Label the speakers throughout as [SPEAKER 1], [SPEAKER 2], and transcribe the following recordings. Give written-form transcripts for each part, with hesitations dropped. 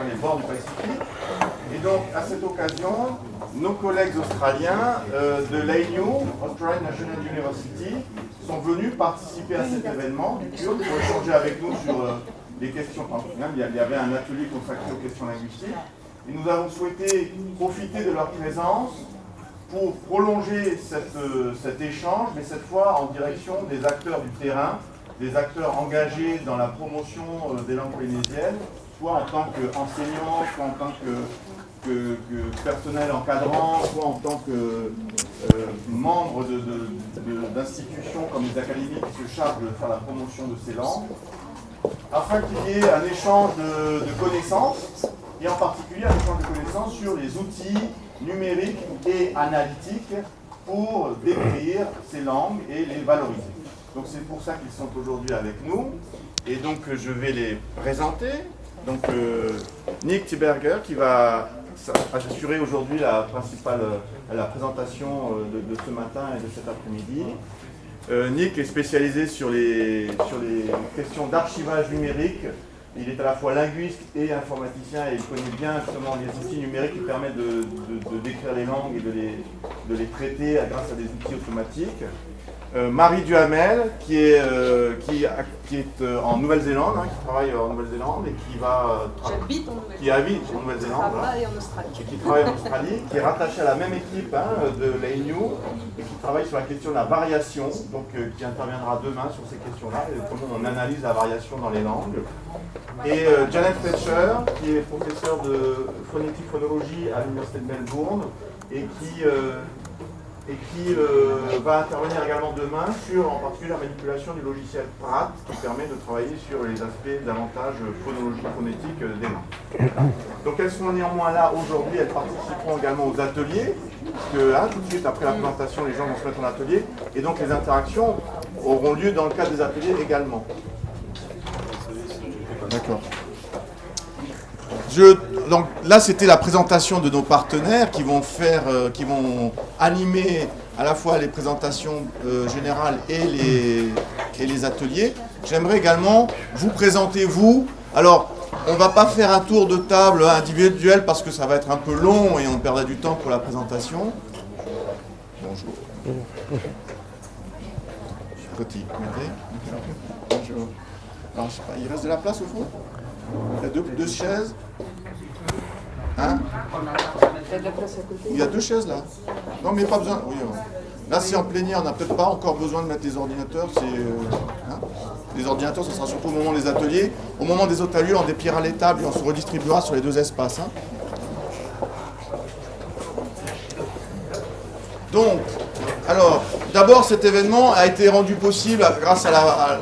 [SPEAKER 1] sur les bords du Pacifique. Et donc, à cette occasion, nos collègues australiens de l'ANU, Australian National University, sont venus participer à cet événement du CURD pour échanger avec nous sur les questions. Il y avait un atelier consacré aux questions linguistiques. Et nous avons souhaité profiter de leur présence pour prolonger cet échange, mais cette fois en direction des acteurs du terrain, des acteurs engagés dans la promotion des langues polynésiennes, soit en tant qu'enseignants, soit en tant que personnel encadrant, soit en tant que membres d'institutions comme les académies qui se chargent de faire la promotion de ces langues, afin qu'il y ait un échange de connaissances, et en particulier un échange de connaissances sur les outils numériques et analytiques pour décrire ces langues et les valoriser. Donc c'est pour ça qu'ils sont aujourd'hui avec nous, et donc je vais les présenter. Donc Nick Thieberger qui va assurer aujourd'hui la présentation de ce matin et de cet après-midi. Nick est spécialisé sur les questions d'archivage numérique. Il est à la fois linguiste et informaticien et il connaît bien justement les outils numériques qui permettent de décrire les langues et de les traiter grâce à des outils automatiques. Marie Duhamel qui est en Nouvelle-Zélande, qui travaille en Nouvelle-Zélande et
[SPEAKER 2] J'habite en Nouvelle-Zélande.
[SPEAKER 1] qui habite en Nouvelle-Zélande,
[SPEAKER 2] Travaille en Australie.
[SPEAKER 1] et qui travaille en Australie, qui est rattachée à la même équipe de l'ANU et qui travaille sur la question de la variation, donc qui interviendra demain sur ces questions-là et comment on analyse la variation dans les langues. Et Janet Fletcher, qui est professeure de phonétique-phonologie à l'Université de Melbourne et qui va intervenir également demain sur en particulier la manipulation du logiciel PRAT qui permet de travailler sur les aspects davantage phonologiques, phonétiques des langues. Donc elles seront néanmoins là aujourd'hui, elles participeront également aux ateliers, parce que tout de suite après la présentation les gens vont se mettre en atelier et donc les interactions auront lieu dans le cadre des ateliers également. D'accord. Donc là, c'était la présentation de nos partenaires qui vont animer à la fois les présentations générales et les ateliers. J'aimerais également vous présenter vous. Alors, on ne va pas faire un tour de table individuel parce que ça va être un peu long et on perdra du temps pour la présentation. Bonjour. Je suis petit. Bonjour. Alors, je sais pas, il reste de la place au fond? Il y a deux chaises. Il y a deux chaises là. Non mais pas besoin. Oui, là c'est en plénière, on n'a peut-être pas encore besoin de mettre des ordinateurs. Les ordinateurs, ce sera surtout au moment des ateliers. Au moment des ateliers, on dépliera les tables et on se redistribuera sur les deux espaces. Donc, alors, d'abord cet événement a été rendu possible grâce à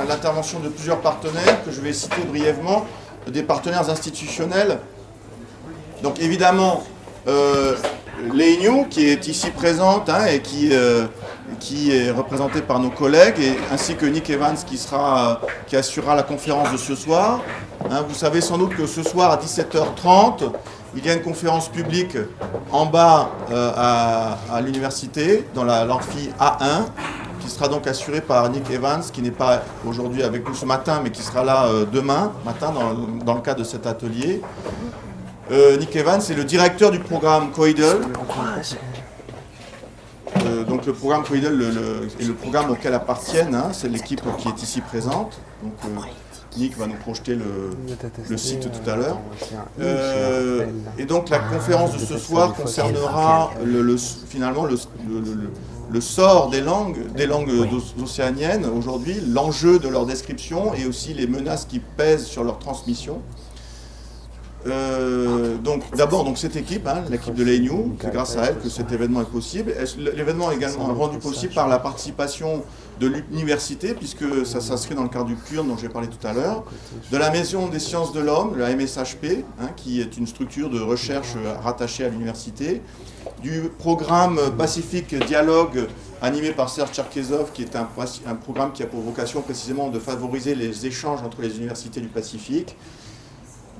[SPEAKER 1] l'intervention de plusieurs partenaires que je vais citer brièvement, des partenaires institutionnels. Donc évidemment, l'ANU qui est ici présente et qui est représentée par nos collègues, ainsi que Nick Evans qui assurera la conférence de ce soir. Vous savez sans doute que ce soir à 17h30, il y a une conférence publique en bas à l'université, dans l'amphi A1, qui sera donc assurée par Nick Evans, qui n'est pas aujourd'hui avec nous ce matin, mais qui sera là demain matin dans le cadre de cet atelier. Nick Evans est le directeur du programme COIDL. Donc le programme COIDL est le programme auquel appartiennent, c'est l'équipe qui est ici présente. Donc Nick va nous projeter le site tout à l'heure. Et donc la conférence de ce soir concernera finalement le sort des langues océaniennes aujourd'hui, l'enjeu de leur description et aussi les menaces qui pèsent sur leur transmission. Donc d'abord cette équipe, l'équipe de l'ANU, c'est grâce à elle que cet événement est possible. L'événement est également rendu possible par la participation de l'université, puisque ça s'inscrit dans le cadre du CURD dont j'ai parlé tout à l'heure, de la Maison des sciences de l'homme, la MSHP, qui est une structure de recherche rattachée à l'université, du programme Pacific Dialogue animé par Serge Cherkezov, qui est un programme qui a pour vocation précisément de favoriser les échanges entre les universités du Pacifique,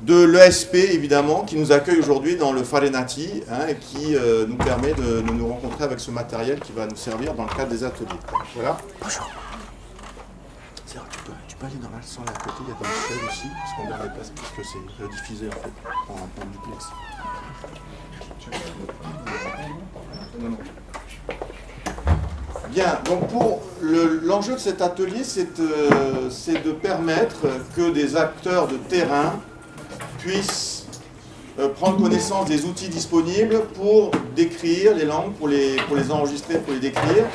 [SPEAKER 1] de l'ESP évidemment, qui nous accueille aujourd'hui dans le Farenati et qui nous permet de nous rencontrer avec ce matériel qui va nous servir dans le cadre des ateliers. Voilà. Bonjour. Tu peux aller dans la salle à côté, il y a des chaises aussi, parce qu'on garde les places, parce que c'est rediffusé en fait, en duplex. Bien, donc pour l'enjeu de cet atelier, c'est de permettre que des acteurs de terrain puissent prendre connaissance des outils disponibles pour décrire les langues, pour les enregistrer, pour les décrire,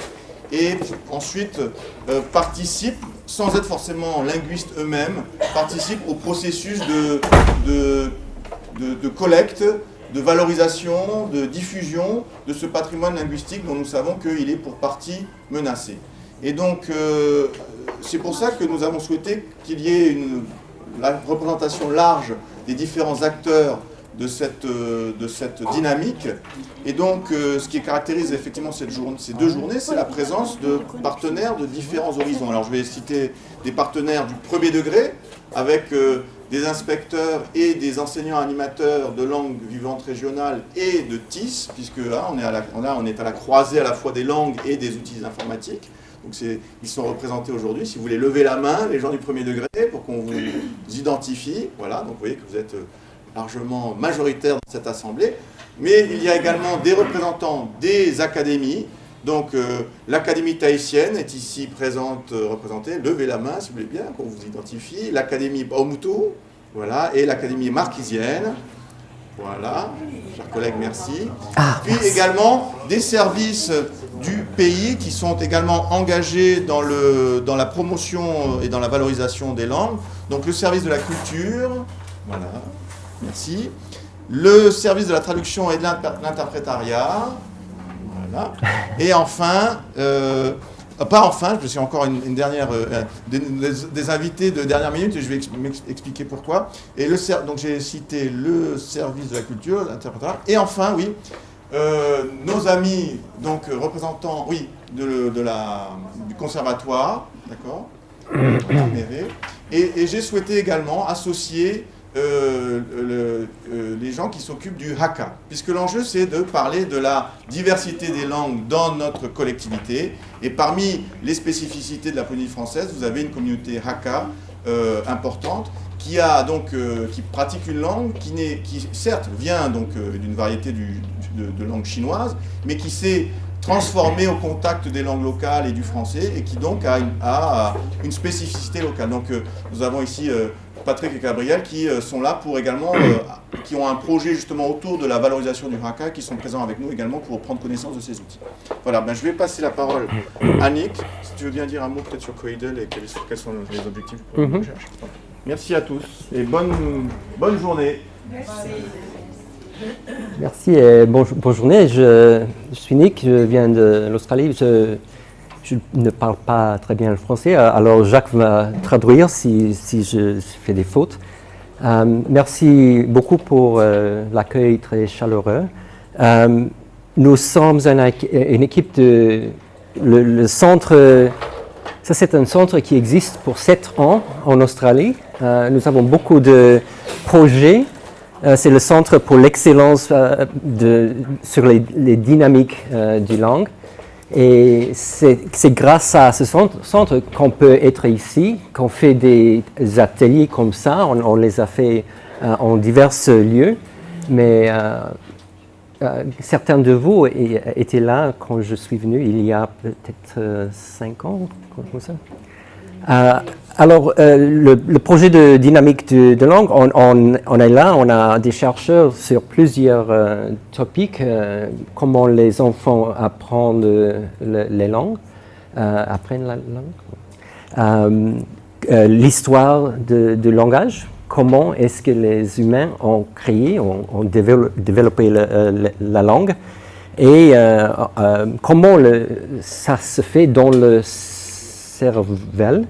[SPEAKER 1] et ensuite participent, sans être forcément linguistes eux-mêmes, participent au processus de collecte, de valorisation, de diffusion de ce patrimoine linguistique dont nous savons qu'il est pour partie menacé. Et donc, c'est pour ça que nous avons souhaité qu'il y ait la représentation large des différents acteurs de cette dynamique. Et donc, ce qui caractérise effectivement ces deux journées, c'est la présence de partenaires de différents horizons. Alors, je vais citer des partenaires du premier degré, avec des inspecteurs et des enseignants animateurs de langues vivantes régionales et de TIS, puisque là, on est à la croisée à la fois des langues et des outils informatiques. Donc ils sont représentés aujourd'hui. Si vous voulez lever la main, les gens du premier degré, pour qu'on vous identifie. Voilà, donc vous voyez que vous êtes largement majoritaire dans cette assemblée. Mais il y a également des représentants des académies. Donc l'Académie tahitienne est ici représentée. Levez la main, s'il vous plaît bien, qu'on vous identifie. L'Académie Paumotu, voilà, et l'Académie marquisienne. Voilà, chers collègues, merci. Puis également des services du pays qui sont également engagés dans la promotion et dans la valorisation des langues. Donc le service de la culture, voilà, merci. Le service de la traduction et de l'interprétariat, voilà. Et enfin, parce qu'il y a encore une dernière, des invités de dernière minute, et je vais expliquer pourquoi. Et donc j'ai cité le service de la culture, l'interprétariat, et enfin, oui, nos amis, donc représentants, oui, du conservatoire, d'accord, et j'ai souhaité également associer les gens qui s'occupent du Hakka, puisque l'enjeu c'est de parler de la diversité des langues dans notre collectivité, et parmi les spécificités de la Polynésie française, vous avez une communauté Hakka importante, qui pratique une langue qui certes vient donc d'une variété de langue chinoise, mais qui s'est transformée au contact des langues locales et du français, et qui donc a une spécificité locale. Donc nous avons ici Patrick et Gabriel qui sont là pour également, qui ont un projet justement autour de la valorisation du Hakka, qui sont présents avec nous également pour prendre connaissance de ces outils. Voilà, je vais passer la parole à Nick, si tu veux bien dire un mot peut-être sur Coidel et quels sont les objectifs pour la recherche. Merci à tous et bonne journée.
[SPEAKER 3] Merci et bonne journée. Je suis Nick, je viens de l'Australie. Je ne parle pas très bien le français, alors Jacques va traduire si je fais des fautes. Merci beaucoup pour l'accueil très chaleureux. Nous sommes une équipe le centre. Ça, c'est un centre qui existe pour 7 ans en Australie. Nous avons beaucoup de projets. C'est le centre pour l'excellence sur les dynamiques du langue. Et c'est grâce à ce centre qu'on peut être ici, qu'on fait des ateliers comme ça. On les a fait en divers lieux. Mais certains de vous étaient là quand je suis venu, il y a peut-être 5 ans, comme ça. Alors, le projet de dynamique de langue, on est là, on a des chercheurs sur plusieurs topics, comment les enfants apprennent les langues, apprennent la langue, l'histoire du langage, comment est-ce que les humains ont créé, ont développé la langue, et comment ça se fait dans le cervelle,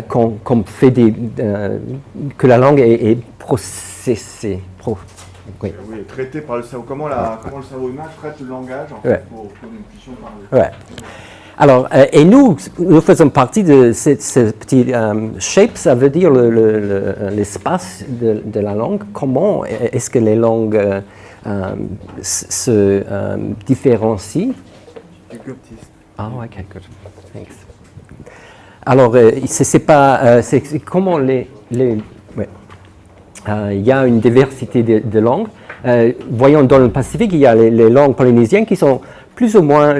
[SPEAKER 3] qu'on fait que la langue est processée.
[SPEAKER 1] Oui, traitée par le cerveau. Comment le cerveau humain traite le langage en fait, pour que nous puissions parler.
[SPEAKER 3] Ouais. Alors, et nous faisons partie de ce petit shape, ça veut dire l'espace de la langue. Comment est-ce que les langues se différencient?
[SPEAKER 1] Egoptiste.
[SPEAKER 3] Oh, okay, good. Thanks. Alors, c'est comment ouais. Il y a une diversité de langues. Voyons, dans le Pacifique, il y a les langues polynésiennes qui sont plus ou moins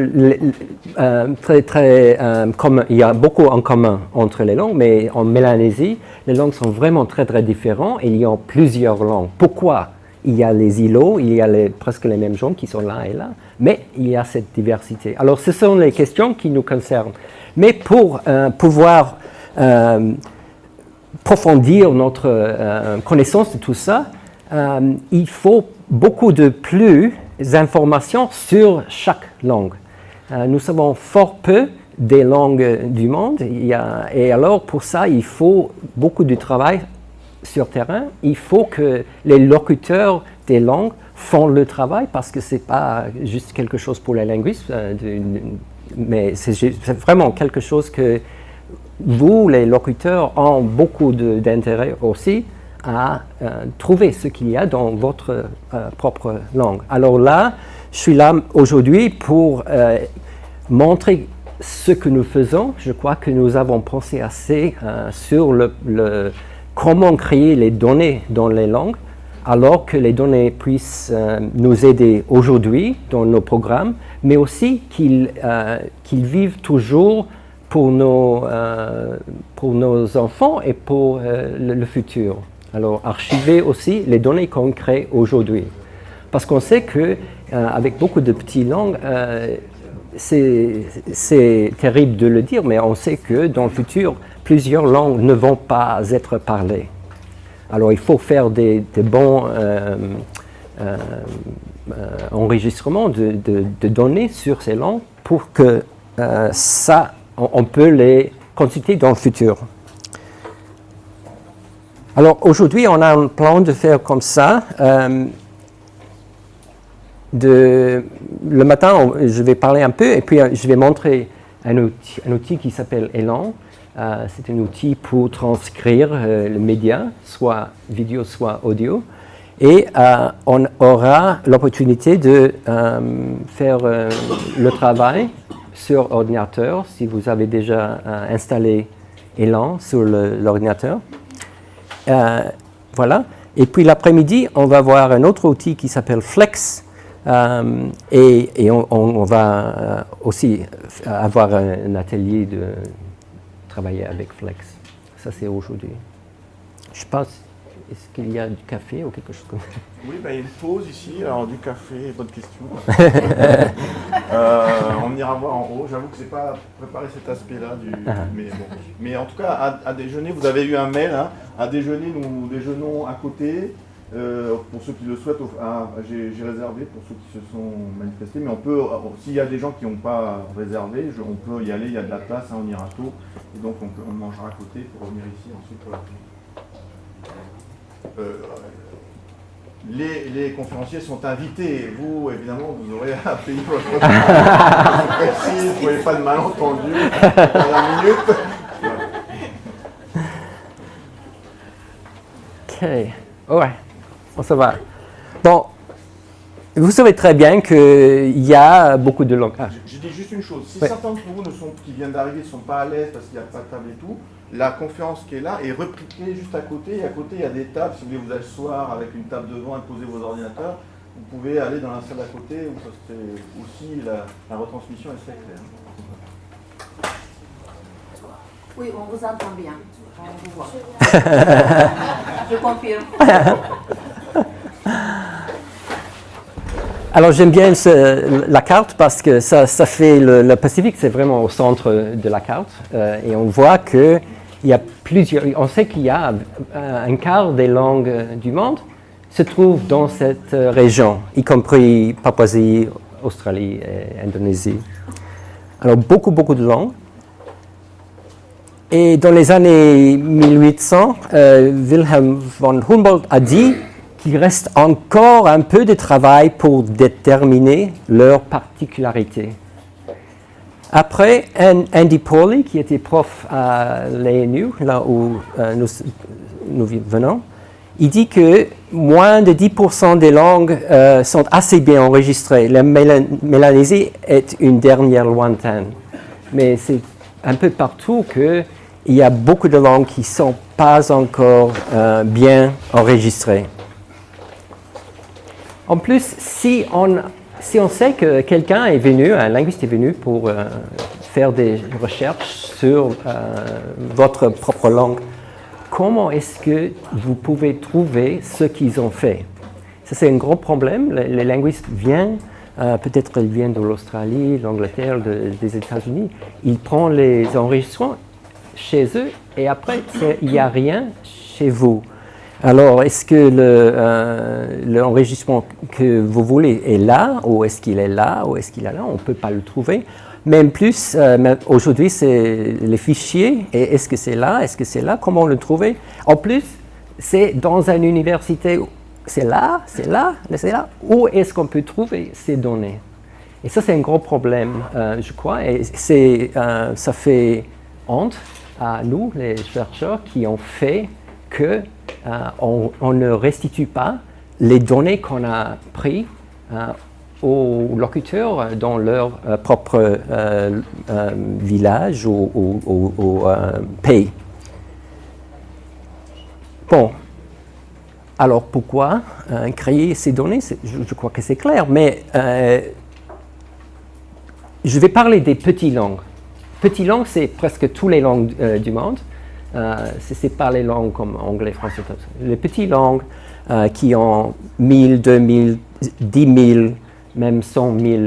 [SPEAKER 3] très communes. Il y a beaucoup en commun entre les langues, mais en Mélanésie, les langues sont vraiment très, très différentes et il y a plusieurs langues. Pourquoi? Il y a les îlots, il y a presque les mêmes gens qui sont là et là, mais il y a cette diversité. Alors, ce sont les questions qui nous concernent. Mais pour pouvoir approfondir notre connaissance de tout ça, il faut beaucoup de plus d'informations sur chaque langue. Nous savons fort peu des langues du monde, et alors pour ça, il faut beaucoup de travail sur terrain. Il faut que les locuteurs des langues font le travail, parce que ce n'est pas juste quelque chose pour les linguistes, mais c'est vraiment quelque chose que vous, les locuteurs, ont beaucoup d'intérêt aussi à trouver ce qu'il y a dans votre propre langue. Alors là, je suis là aujourd'hui pour montrer ce que nous faisons. Je crois que nous avons pensé assez sur comment créer les données dans les langues, alors que les données puissent nous aider aujourd'hui dans nos programmes, mais aussi qu'ils vivent toujours pour nos enfants et pour le futur. Alors, archiver aussi les données qu'on crée aujourd'hui. Parce qu'on sait qu'avec beaucoup de petites langues, c'est terrible de le dire, mais on sait que dans le futur, plusieurs langues ne vont pas être parlées. Alors, il faut faire des bons enregistrements de données sur ces langues pour que on peut les consulter dans le futur. Alors aujourd'hui, on a un plan de faire comme ça. Le matin, je vais parler un peu et puis je vais montrer un outil qui s'appelle Elan. C'est un outil pour transcrire le média, soit vidéo, soit audio. Et on aura l'opportunité de faire le travail sur ordinateur, si vous avez déjà installé Elan sur l'ordinateur. Voilà. Et puis l'après-midi, on va voir un autre outil qui s'appelle Flex. Et on va aussi avoir un atelier de travailler avec Flex. Ça, c'est aujourd'hui. Je pense, est-ce qu'il y a du café ou quelque chose comme ça?
[SPEAKER 1] Oui, il y a une pause ici. Alors, du café, bonne question. On ira voir en haut. J'avoue que je n'ai pas préparé cet aspect-là. Mais, bon. Mais en tout cas, à déjeuner, vous avez eu un mail. Hein, à déjeuner, nous déjeunons à côté. Pour ceux qui le souhaitent, j'ai réservé pour ceux qui se sont manifestés. Mais on peut, s'il y a des gens qui n'ont pas réservé, on peut y aller. Il y a de la place, hein, on ira tôt. Et donc, on mangera à côté pour revenir ici ensuite pour la les conférenciers sont invités. Vous, évidemment, vous aurez à payer votre précis, vous ne voyez pas de malentendu dans la minute.
[SPEAKER 3] Ok. Ouais. Bon, ça va. Bon, vous savez très bien qu'il y a beaucoup de langues.
[SPEAKER 1] Je dis juste une chose. Si certains d'entre vous qui viennent d'arriver ne sont pas à l'aise parce qu'il n'y a pas de table et tout, la conférence qui est là est repliquée juste à côté. Et à côté, il y a des tables. Si vous voulez vous asseoir avec une table devant et poser vos ordinateurs, vous pouvez aller dans la salle à côté où ça se fait aussi la retransmission est très claire.
[SPEAKER 2] Oui, on vous entend bien. On vous voit. Je confirme.
[SPEAKER 3] Alors j'aime bien la carte parce que ça fait le Pacifique, c'est vraiment au centre de la carte. Et on voit qu'il y a on sait qu'il y a un quart des langues du monde se trouvent dans cette région, y compris Papouasie, Australie et Indonésie. Alors beaucoup de langues. Et dans les années 1800, Wilhelm von Humboldt a dit qu'il reste encore un peu de travail pour déterminer leurs particularités. Après, Andy Pauly, qui était prof à l'ANU, là où nous venons, il dit que moins de 10% des langues sont assez bien enregistrées. La Mélanésie est une dernière lointaine. Mais c'est un peu partout qu'il y a beaucoup de langues qui ne sont pas encore bien enregistrées. En plus, si on sait que quelqu'un est venu, un linguiste est venu pour faire des recherches sur votre propre langue, comment est-ce que vous pouvez trouver ce qu'ils ont fait? Ça, c'est un gros problème. Les linguistes viennent, peut-être ils viennent de l'Australie, de l'Angleterre, des États-Unis. Ils prennent les enregistrements chez eux et après, il n'y a rien chez vous. Alors, est-ce que l'enregistrement que vous voulez est là, ou est-ce qu'il est là, ou est-ce qu'il est là? On ne peut pas le trouver. Même plus, aujourd'hui, c'est les fichiers. Et est-ce que c'est là? Est-ce que c'est là? Comment le trouver? En plus, c'est dans une université. C'est là, c'est là, c'est là. Où est-ce qu'on peut trouver ces données? Et ça, c'est un gros problème, je crois. Et ça fait honte à nous, les chercheurs, qui ont fait qu'on ne restitue pas les données qu'on a prises aux locuteurs dans leur propre village ou pays. Bon, alors pourquoi créer ces données? Je crois que c'est clair, mais je vais parler des petites langues. Petites langues, c'est presque toutes les langues du monde. Ce n'est pas les langues comme anglais, français, les petites langues qui ont 1000, 2000, 10 000, même 100 000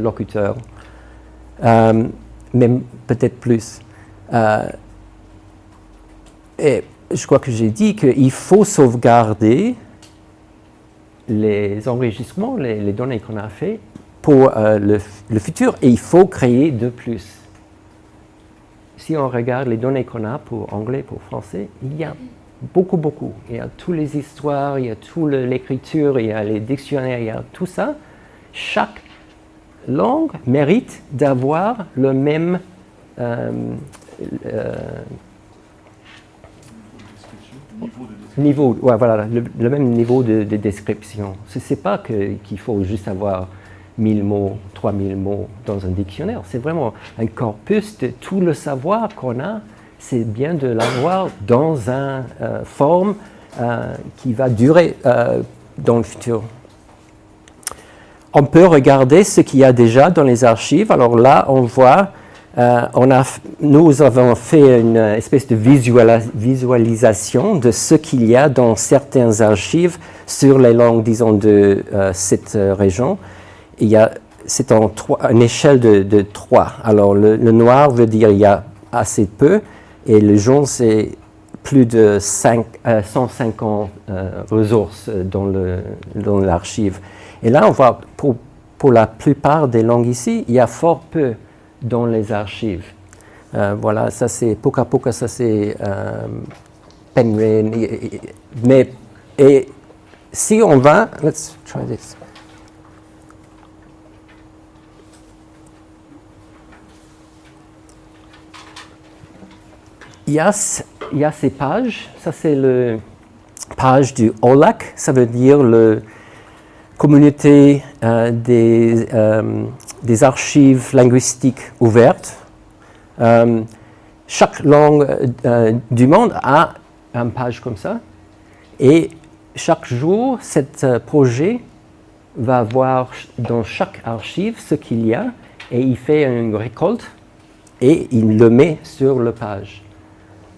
[SPEAKER 3] locuteurs, même peut-être plus. Et je crois que j'ai dit qu'il faut sauvegarder les enregistrements, les données qu'on a fait pour le futur, et il faut créer de plus. Si on regarde les données qu'on a pour anglais, pour français, il y a beaucoup. Il y a toutes les histoires, il y a toute l'écriture, il y a les dictionnaires, il y a tout ça. Chaque langue mérite d'avoir le même niveau, ouais, voilà, le même niveau de description. Ce n'est pas qu'il faut juste avoir 1000 mots, 3000 mots dans un dictionnaire. C'est vraiment un corpus de tout le savoir qu'on a. C'est bien de l'avoir dans une forme qui va durer dans le futur. On peut regarder ce qu'il y a déjà dans les archives. Alors là, on voit, nous avons fait une espèce de visualisation de ce qu'il y a dans certaines archives sur les langues, disons, de cette région. C'est une échelle de 3. Alors, le noir veut dire qu'il y a assez peu, et le jaune, c'est plus de 150 ressources dans l'archive. Et là, on voit, pour la plupart des langues ici, il y a fort peu dans les archives. Voilà, ça c'est Puka Puka, ça c'est Penrhyn. Et si on va, let's try this. Il y a ces pages, ça c'est la page du OLAC, ça veut dire la communauté des archives linguistiques ouvertes. Chaque langue du monde a une page comme ça, et chaque jour, ce projet va voir dans chaque archive ce qu'il y a, et il fait une récolte, et il le met sur la page.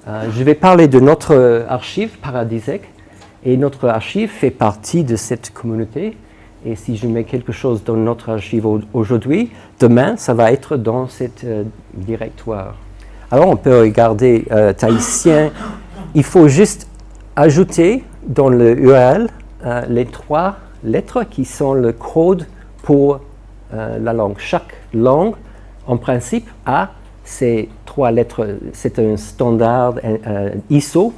[SPEAKER 3] Je vais parler de notre archive Paradisec, et notre archive fait partie de cette communauté. Et si je mets quelque chose dans notre archive aujourd'hui, demain, ça va être dans cette directoire. Alors, on peut regarder tahitien. Il faut juste ajouter dans le URL les 3 lettres qui sont le code pour la langue. Chaque langue, en principe, a ces 3 lettres. C'est un standard ISO.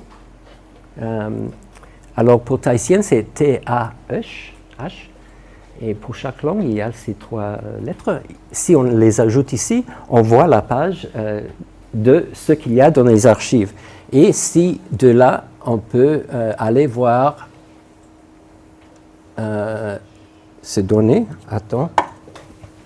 [SPEAKER 3] Alors, pour tahitien, c'est T-A-H. Et pour chaque langue, il y a ces 3 lettres. Si on les ajoute ici, on voit la page de ce qu'il y a dans les archives. Et si de là, on peut aller voir ces données. Attends.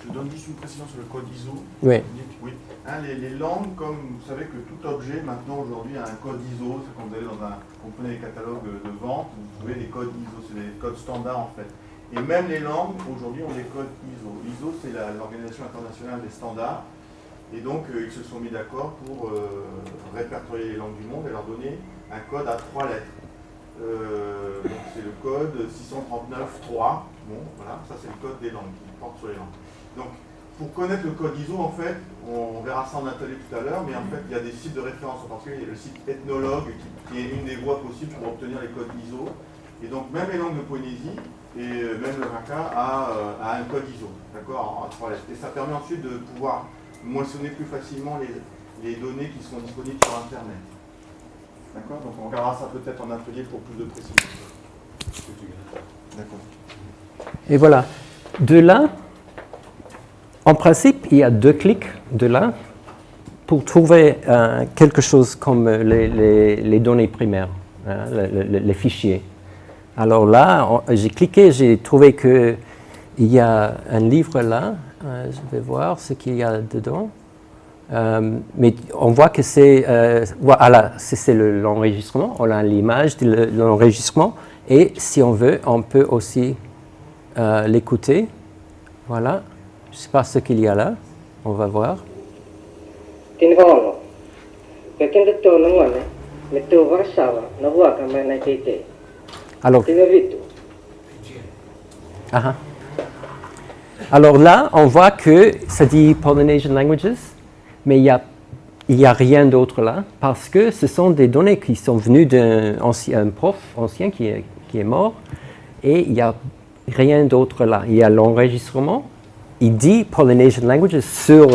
[SPEAKER 1] Je donne juste une précision sur le code ISO.
[SPEAKER 3] Oui.
[SPEAKER 1] Oui. Hein, les langues, comme vous savez que tout objet maintenant aujourd'hui a un code ISO, c'est quand vous allez vous prenez les catalogues de vente, vous trouvez les codes ISO, c'est des codes standards en fait. Et même les langues, aujourd'hui, ont des codes ISO. ISO, c'est l'Organisation internationale des standards. Et donc, ils se sont mis d'accord pour répertorier les langues du monde et leur donner un code à 3 lettres. Donc, c'est le code 639.3. Bon, voilà, ça c'est le code des langues, qui porte sur les langues. Donc, pour connaître le code ISO, en fait, on verra ça en atelier tout à l'heure, mais en fait, il y a des sites de référence. En particulier, il y a le site Ethnologue, qui est une des voies possibles pour obtenir les codes ISO. Et donc, même les langues de Polynésie, et même le Raka a un code ISO, d'accord, à 3 lettres. Et ça permet ensuite de pouvoir moissonner plus facilement les données qui sont disponibles sur Internet. D'accord. Donc on regardera ça peut-être en atelier pour plus de précision. D'accord.
[SPEAKER 3] Et voilà. De là, en principe, il y a 2 clics de là pour trouver quelque chose comme les données primaires, hein, les fichiers. Alors là, j'ai cliqué, j'ai trouvé qu'il y a un livre là. Je vais voir ce qu'il y a dedans. Mais on voit que voilà, c'est l'enregistrement. On a l'image de l'enregistrement. Et si on veut, on peut aussi l'écouter. Voilà. Je ne sais pas ce qu'il y a là. On va voir. Alors, alors là, on voit que ça dit Polynesian Languages, mais il y a rien d'autre là, parce que ce sont des données qui sont venues d'un prof ancien qui est mort, et il n'y a rien d'autre là. Il y a l'enregistrement, il dit Polynesian Languages sur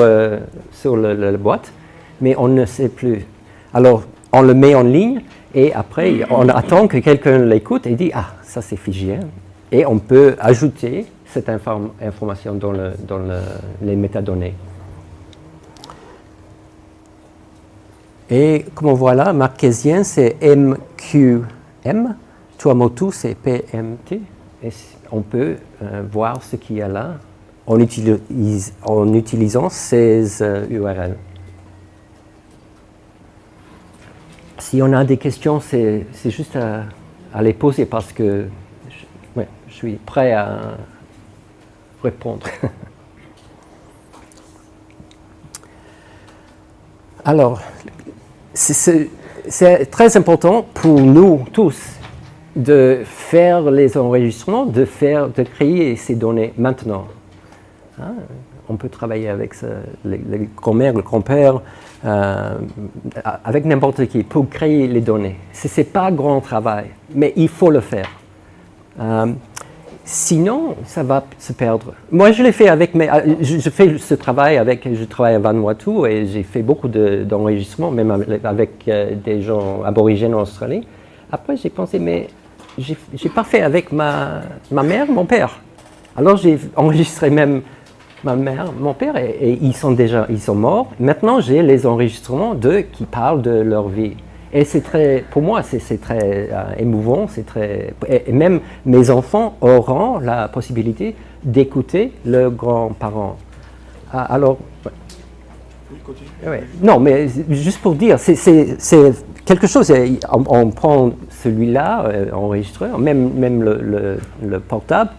[SPEAKER 3] la boîte, mais on ne sait plus. Alors, on le met en ligne, et après, on attend que quelqu'un l'écoute et dit « Ah, ça c'est figé ». Et on peut ajouter cette information dans les métadonnées. Et comme on voit là, Marquésien c'est MQM, Tuamotu c'est PMT. Et on peut voir ce qu'il y a là en utilisant ces URL. Si on a des questions, c'est juste à les poser parce que je suis prêt à répondre. Alors, c'est très important pour nous tous de faire les enregistrements, de créer ces données maintenant. Hein? On peut travailler avec les grand-mères, le grand-père, avec n'importe qui pour créer les données. Ce n'est pas grand travail, mais il faut le faire. Sinon, ça va se perdre. Moi, je l'ai fait avec je fais ce travail je travaille à Vanuatu et j'ai fait beaucoup d'enregistrements, même avec des gens aborigènes en Australie. Après, j'ai pensé, mais j'ai pas fait avec ma mère, mon père. Alors, j'ai enregistré même ma mère, mon père, et ils sont morts. Maintenant, j'ai les enregistrements qui parlent de leur vie. Et pour moi, c'est très émouvant, et même mes enfants auront la possibilité d'écouter leurs grands-parents. Alors,
[SPEAKER 1] Oui, continue.
[SPEAKER 3] ouais. Non, mais juste pour dire, c'est quelque chose, on prend celui-là, enregistreur, même le portable,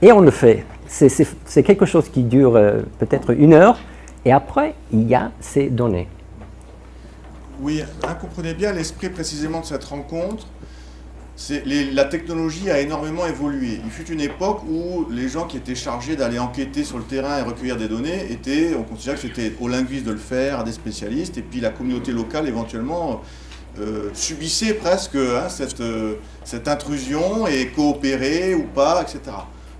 [SPEAKER 3] et on le fait. C'est quelque chose qui dure peut-être 1 heure, et après, il y a ces données.
[SPEAKER 1] Oui, comprenez bien l'esprit précisément de cette rencontre. La technologie a énormément évolué. Il fut une époque où les gens qui étaient chargés d'aller enquêter sur le terrain et recueillir des données on considérait que c'était aux linguistes de le faire, à des spécialistes, et puis la communauté locale éventuellement subissait presque cette intrusion et coopérait ou pas, etc.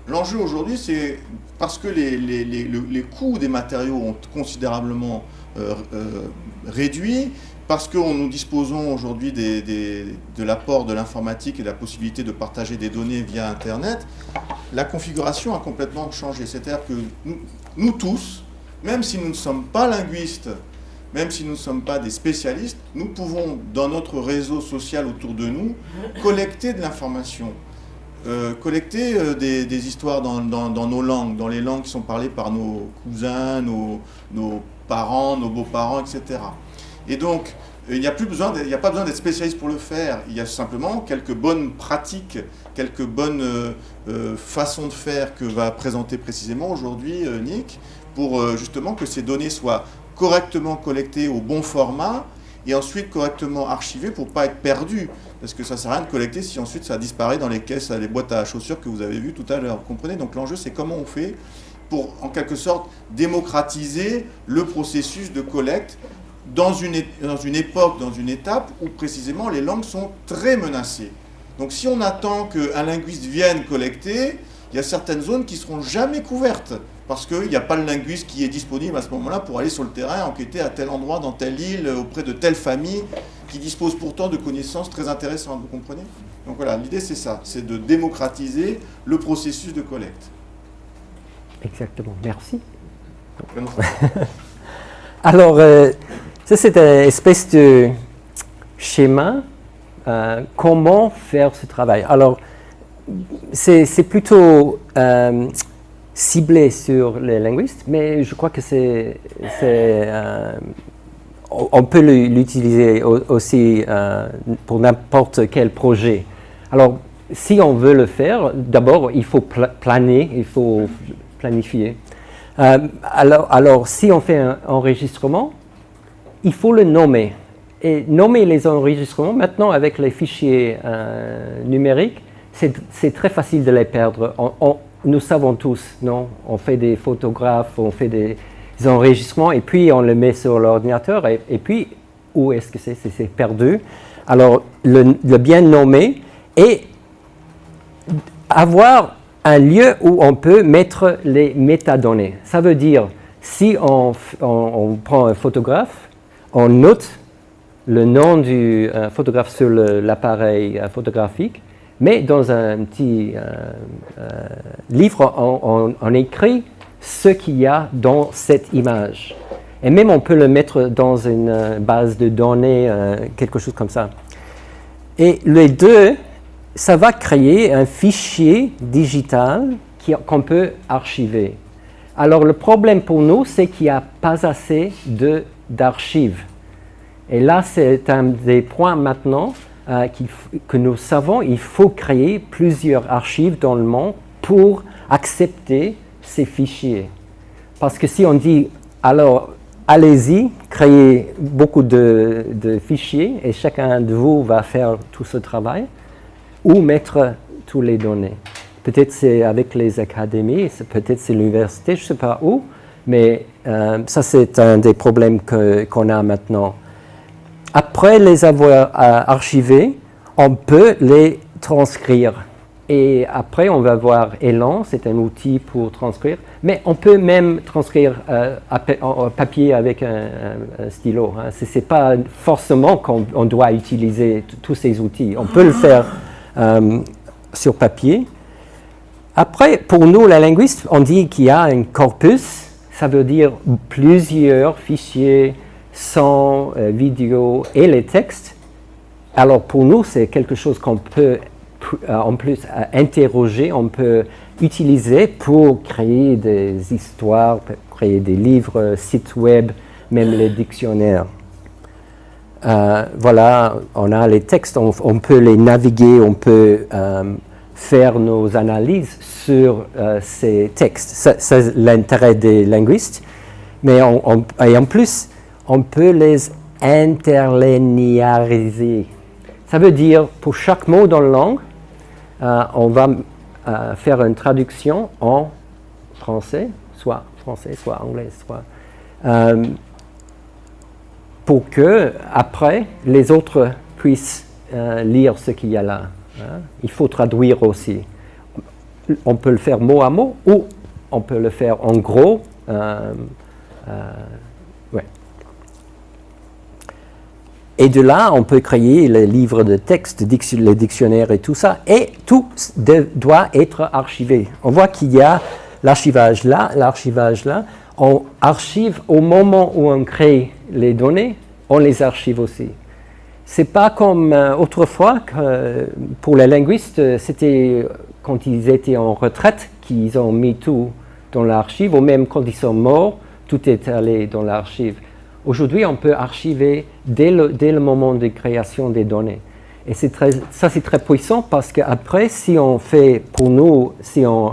[SPEAKER 1] L'enjeu aujourd'hui, c'est parce que les coûts des matériaux ont considérablement réduit, parce que nous disposons aujourd'hui de l'apport de l'informatique et de la possibilité de partager des données via Internet, la configuration a complètement changé. C'est-à-dire que nous tous, même si nous ne sommes pas linguistes, même si nous ne sommes pas des spécialistes, nous pouvons, dans notre réseau social autour de nous, collecter de l'information, collecter des histoires dans nos langues, dans les langues qui sont parlées par nos cousins, nos parents, nos beaux-parents, etc. Et donc, il n'y a pas besoin d'être spécialiste pour le faire. Il y a simplement quelques bonnes pratiques, quelques bonnes façons de faire que va présenter précisément aujourd'hui Nick, pour justement que ces données soient correctement collectées au bon format et ensuite correctement archivées pour ne pas être perdues. Parce que ça ne sert à rien de collecter si ensuite ça disparaît dans les caisses, les boîtes à chaussures que vous avez vues tout à l'heure. Vous comprenez? Donc l'enjeu, c'est comment on fait pour, en quelque sorte, démocratiser le processus de collecte dans une époque, dans une étape où précisément les langues sont très menacées. Donc si on attend qu'un linguiste vienne collecter, il y a certaines zones qui ne seront jamais couvertes, parce qu'il n'y a pas le linguiste qui est disponible à ce moment-là pour aller sur le terrain, enquêter à tel endroit, dans telle île, auprès de telle famille, qui dispose pourtant de connaissances très intéressantes, vous comprenez? Donc voilà, l'idée c'est ça, c'est de démocratiser le processus de collecte.
[SPEAKER 3] Exactement, merci. Alors, ça c'est une espèce de schéma, comment faire ce travail. Alors, c'est plutôt ciblé sur les linguistes, mais je crois que on peut l'utiliser aussi pour n'importe quel projet. Alors, si on veut le faire, d'abord, il faut planer, il faut planifier. Alors, si on fait un enregistrement, il faut le nommer. Et nommer les enregistrements, maintenant, avec les fichiers numériques, c'est très facile de les perdre. Nous savons tous, non? On fait des photographes, on fait des enregistrements, et puis on le met sur l'ordinateur, et puis, où est-ce que c'est perdu? Alors, le bien nommer, et avoir un lieu où on peut mettre les métadonnées. Ça veut dire, si on prend un photographe, on note le nom du photographe sur l'appareil photographique, mais dans un petit livre, on écrit ce qu'il y a dans cette image. Et même on peut le mettre dans une base de données, quelque chose comme ça. Et les deux, ça va créer un fichier digital qu'on peut archiver. Alors le problème pour nous, c'est qu'il n'y a pas assez d'archives. Et là, c'est un des points maintenant que nous savons, il faut créer plusieurs archives dans le monde pour accepter ces fichiers. Parce que si on dit, alors, allez-y, créez beaucoup de fichiers et chacun de vous va faire tout ce travail, ou mettre toutes les données. Peut-être c'est avec les académies, peut-être c'est l'université, je ne sais pas où, mais ça c'est un des problèmes qu'on a maintenant. Après les avoir archivés, on peut les transcrire. Et après, on va voir Elan, c'est un outil pour transcrire, mais on peut même transcrire en papier avec un stylo. Hein. Ce n'est pas forcément qu'on doit utiliser tous ces outils. On peut le faire sur papier. Après, pour nous, les linguistes, on dit qu'il y a un corpus, ça veut dire plusieurs fichiers, sons, vidéos et les textes. Alors pour nous, c'est quelque chose qu'on peut en plus interroger, on peut utiliser pour créer des histoires, créer des livres, sites web, même les dictionnaires. Voilà, on a les textes, on peut les naviguer, on peut faire nos analyses sur ces textes. C'est l'intérêt des linguistes, mais et en plus, on peut les interlinéariser. Ça veut dire, pour chaque mot dans la langue, on va faire une traduction en français, soit anglais, soit... pour que, après, les autres puissent lire ce qu'il y a là. Hein. Il faut traduire aussi. On peut le faire mot à mot, ou on peut le faire en gros. Ouais. Et de là, on peut créer les livres de texte, les dictionnaires et tout ça, et tout doit être archivé. On voit qu'il y a l'archivage là. On archive au moment où on crée les données, on les archive aussi. C'est pas comme autrefois, que pour les linguistes, c'était quand ils étaient en retraite qu'ils ont mis tout dans l'archive, ou même quand ils sont morts, tout est allé dans l'archive. Aujourd'hui, on peut archiver dès le moment de création des données. Et c'est très puissant parce qu'après, si on fait, pour nous, si on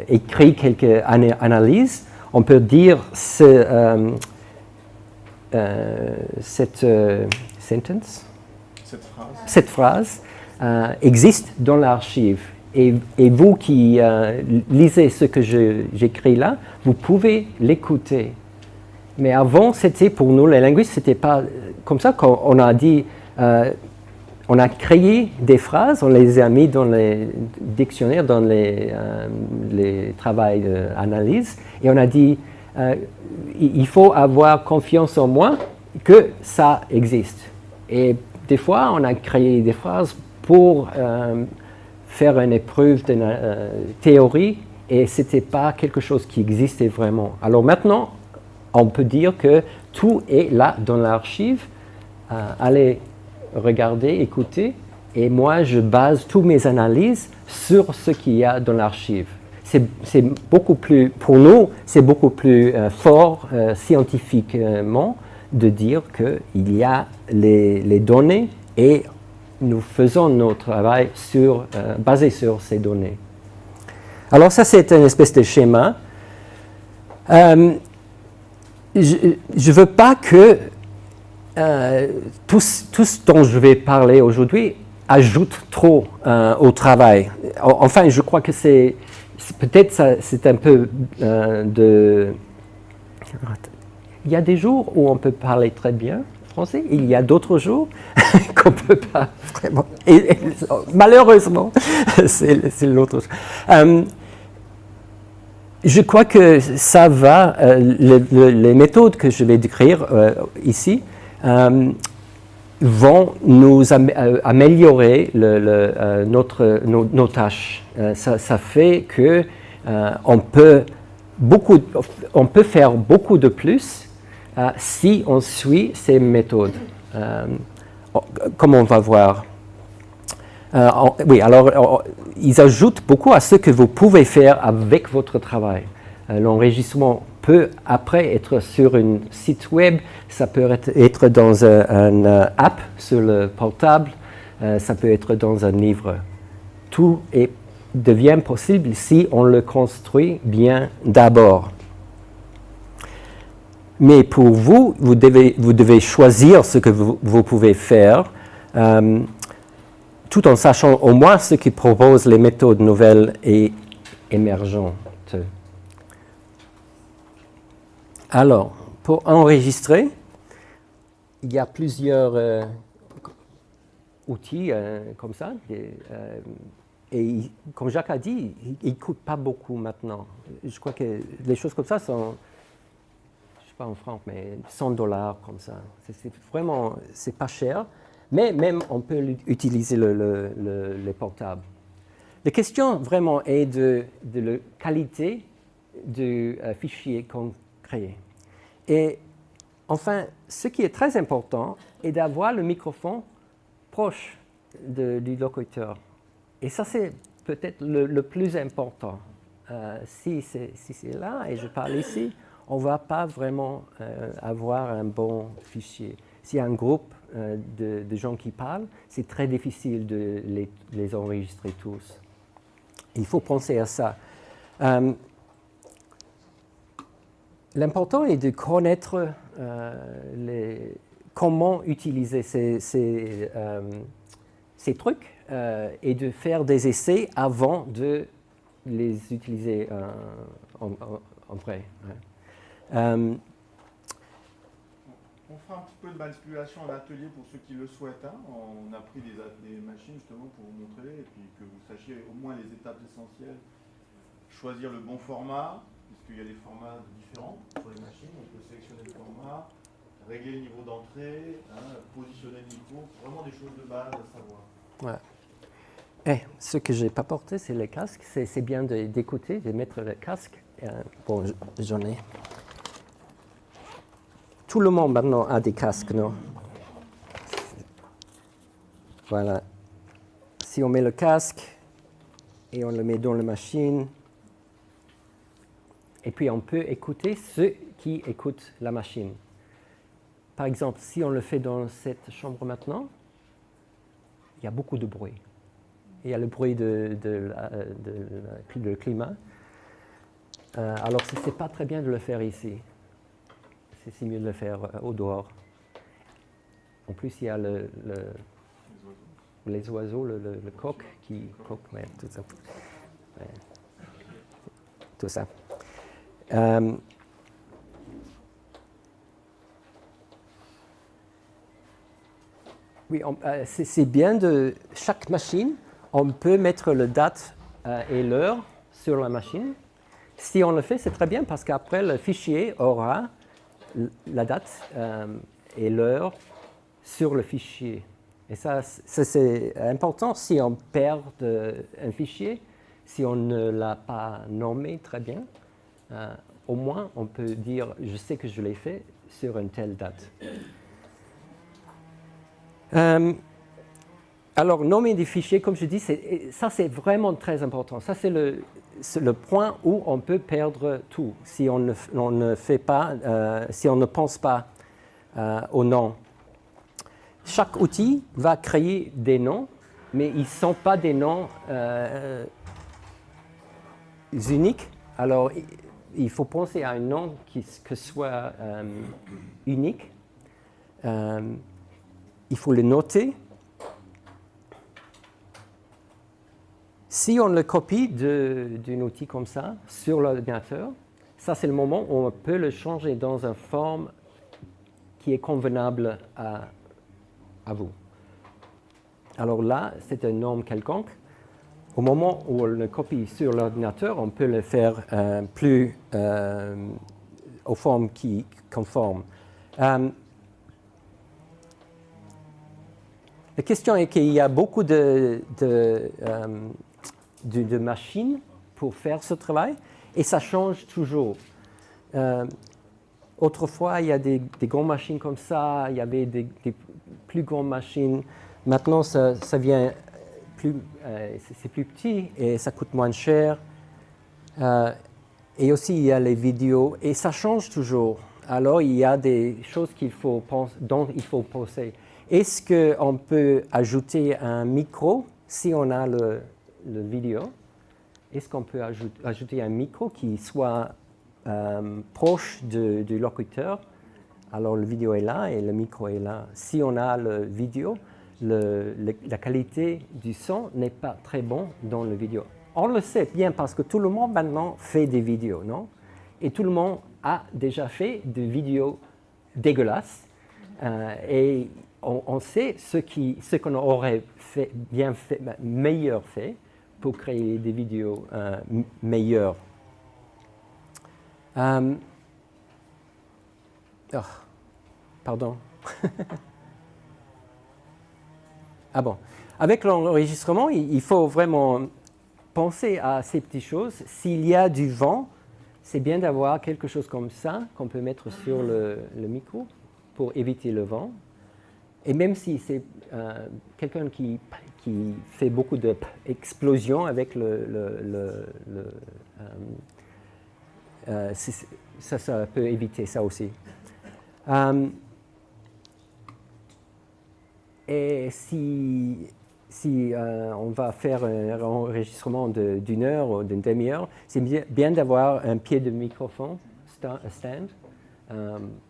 [SPEAKER 3] écrit quelques analyses, on peut dire cette phrase existe dans l'archive. Et vous qui lisez ce que j'écris là, vous pouvez l'écouter. Mais avant, c'était pour nous, les linguistes, c'était pas comme ça qu'on a dit, on a créé des phrases, on les a mis dans les dictionnaires, dans les travaux d'analyse, et on a dit, il faut avoir confiance en moi que ça existe. Et des fois, on a créé des phrases pour faire une épreuve de théorie, et ce n'était pas quelque chose qui existait vraiment. Alors maintenant, on peut dire que tout est là dans l'archive. Allez regarder, écouter, et moi je base toutes mes analyses sur ce qu'il y a dans l'archive. C'est beaucoup plus, pour nous, c'est beaucoup plus fort scientifiquement de dire qu'il y a les données et nous faisons notre travail basé sur ces données. Alors ça, c'est une espèce de schéma. Je ne veux pas que tout ce dont je vais parler aujourd'hui ajoute trop au travail. Enfin, je crois que peut-être c'est un peu de... Il y a des jours où on peut parler très bien français, il y a d'autres jours qu'on ne peut pas vraiment. Et malheureusement, c'est l'autre chose. Je crois que ça va, les méthodes que je vais décrire ici vont nous améliorer nos tâches. Ça fait que on peut faire beaucoup de plus si on suit ces méthodes, comme on va voir. Oui, alors ils ajoutent beaucoup à ce que vous pouvez faire avec votre travail. L'enregistrement peut après être sur un site web, ça peut être dans une app sur le portable, ça peut être dans un livre. Tout devient possible si on le construit bien d'abord. Mais pour vous, vous devez choisir ce que vous pouvez faire, tout en sachant au moins ce qui propose les méthodes nouvelles et émergentes. Alors, pour enregistrer, il y a plusieurs outils comme ça. Et comme Jacques a dit, ils ne coûtent pas beaucoup maintenant. Je crois que les choses comme ça sont, je ne sais pas en francs, mais $100 comme ça. C'est vraiment, c'est pas cher, mais même on peut utiliser les portables. La question vraiment est de la qualité du fichier qu'on crée. Et enfin, ce qui est très important est d'avoir le microphone proche du locuteur. Et ça, c'est peut-être le plus important. Si c'est là et je parle ici, on ne va pas vraiment avoir un bon fichier. S'il y a un groupe de gens qui parlent, c'est très difficile de les enregistrer tous. Il faut penser à ça. L'important est de connaître comment utiliser ces trucs et de faire des essais avant de les utiliser en vrai.
[SPEAKER 1] On fera un petit peu de manipulation en atelier pour ceux qui le souhaitent. Hein. On a pris des machines justement pour vous montrer et puis que vous sachiez au moins les étapes essentielles. Choisir le bon format, puisqu'il y a des formats différents sur les machines. On peut sélectionner le format, régler le niveau d'entrée, positionner le micro. Vraiment des choses de base à savoir.
[SPEAKER 3] Ouais. Ce que je n'ai pas porté, c'est les casques. C'est bien d'écouter, de mettre le casque. Bon, j'en ai. Tout le monde maintenant a des casques, non? Voilà. Si on met le casque et on le met dans la machine, Et puis on peut écouter ceux qui écoutent la machine. Par exemple, si on le fait dans cette chambre maintenant, il y a beaucoup de bruit. Il y a le bruit de climat. Alors, ce n'est pas très bien de le faire ici. C'est mieux de le faire au dehors. En plus, il y a les oiseaux, le coq qui coque, ouais, tout ça. Ouais. Tout ça. Oui, c'est bien de chaque machine, on peut mettre la date et l'heure sur la machine. Si on le fait, c'est très bien parce qu'après, le fichier aura la date et l'heure sur le fichier. Et ça c'est important si on perd un fichier, si on ne l'a pas nommé très bien. Au moins, on peut dire, je sais que je l'ai fait sur une telle date. Alors, nommer des fichiers, comme je dis, ça c'est vraiment très important. Ça c'est le point où on peut perdre tout si on ne fait pas, si on ne pense pas au nom. Chaque outil va créer des noms, mais ils ne sont pas des noms uniques. Alors, il faut penser à un nom qui soit unique. Il faut le noter. Si on le copie d'un outil comme ça sur l'ordinateur, ça c'est le moment où on peut le changer dans une forme qui est convenable à vous. Alors là, c'est un nom quelconque. Au moment où on le copie sur l'ordinateur, on peut le faire plus aux formes qui conforment. La question est qu'il y a beaucoup de machines pour faire ce travail et ça change toujours. Autrefois, il y a des grandes machines comme ça, il y avait des plus grandes machines. Maintenant, ça vient c'est plus petit et ça coûte moins cher. Et aussi, il y a les vidéos et ça change toujours. Alors, il y a des choses dont il faut penser. Est-ce qu'on peut ajouter un micro si on a le vidéo? Est-ce qu'on peut ajouter un micro qui soit proche du locuteur? Alors, le vidéo est là et le micro est là. Si on a le vidéo, la qualité du son n'est pas très bonne dans le vidéo. On le sait bien parce que tout le monde maintenant fait des vidéos, non? Et tout le monde a déjà fait des vidéos dégueulasses. Et on sait ce qu'on aurait meilleur fait pour créer des vidéos meilleures. Pardon. Ah bon. Avec l'enregistrement, il faut vraiment penser à ces petites choses. S'il y a du vent, c'est bien d'avoir quelque chose comme ça qu'on peut mettre sur le micro pour éviter le vent. Et même si c'est quelqu'un qui fait beaucoup d'explosions avec ça peut éviter ça aussi. Et si on va faire un enregistrement d'une heure ou d'une demi-heure, c'est bien d'avoir un pied de microphone, stand,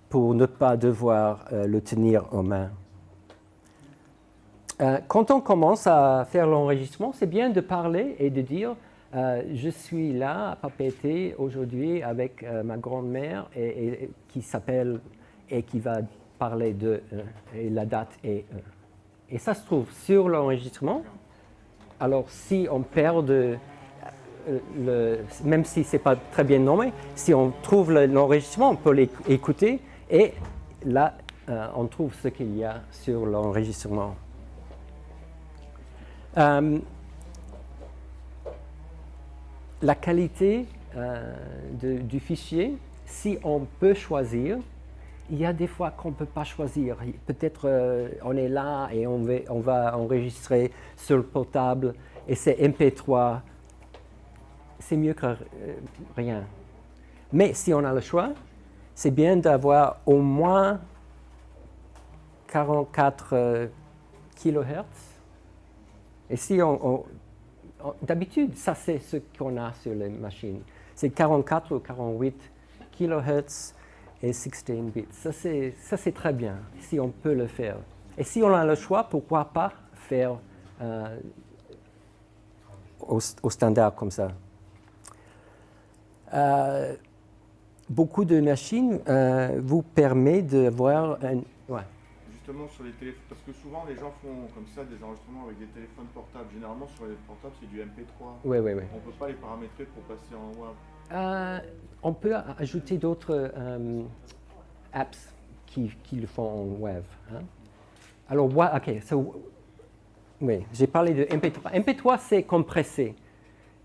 [SPEAKER 3] pour ne pas devoir le tenir en main. Quand on commence à faire l'enregistrement, c'est bien de parler et de dire je suis là à Papeete aujourd'hui avec ma grand-mère qui s'appelle et qui va parler de et la date est et ça se trouve sur l'enregistrement. Alors si on perd même si c'est pas très bien nommé, si on trouve l'enregistrement, on peut l'écouter et là on trouve ce qu'il y a sur l'enregistrement. La qualité du fichier, si on peut choisir, il y a des fois qu'on ne peut pas choisir. Peut-être on est là et on va enregistrer sur le portable et c'est MP3. C'est mieux que rien. Mais si on a le choix, c'est bien d'avoir au moins 44 kHz. Et si d'habitude, ça c'est ce qu'on a sur les machines. C'est 44 ou 48 kHz et 16 bits. Ça c'est très bien, si on peut le faire. Et si on a le choix, pourquoi pas faire au standard comme ça. Beaucoup de machines vous permettent d'avoir un... Ouais.
[SPEAKER 1] Justement sur les téléphones, parce que souvent les gens font comme ça des enregistrements avec des téléphones portables. Généralement sur les portables c'est du MP3.
[SPEAKER 3] Oui.
[SPEAKER 1] On ne peut pas les paramétrer pour passer en WAV.
[SPEAKER 3] On peut ajouter d'autres apps qui le font en WAV. Hein? Alors, ok, oui, j'ai parlé de MP3. MP3, c'est compressé.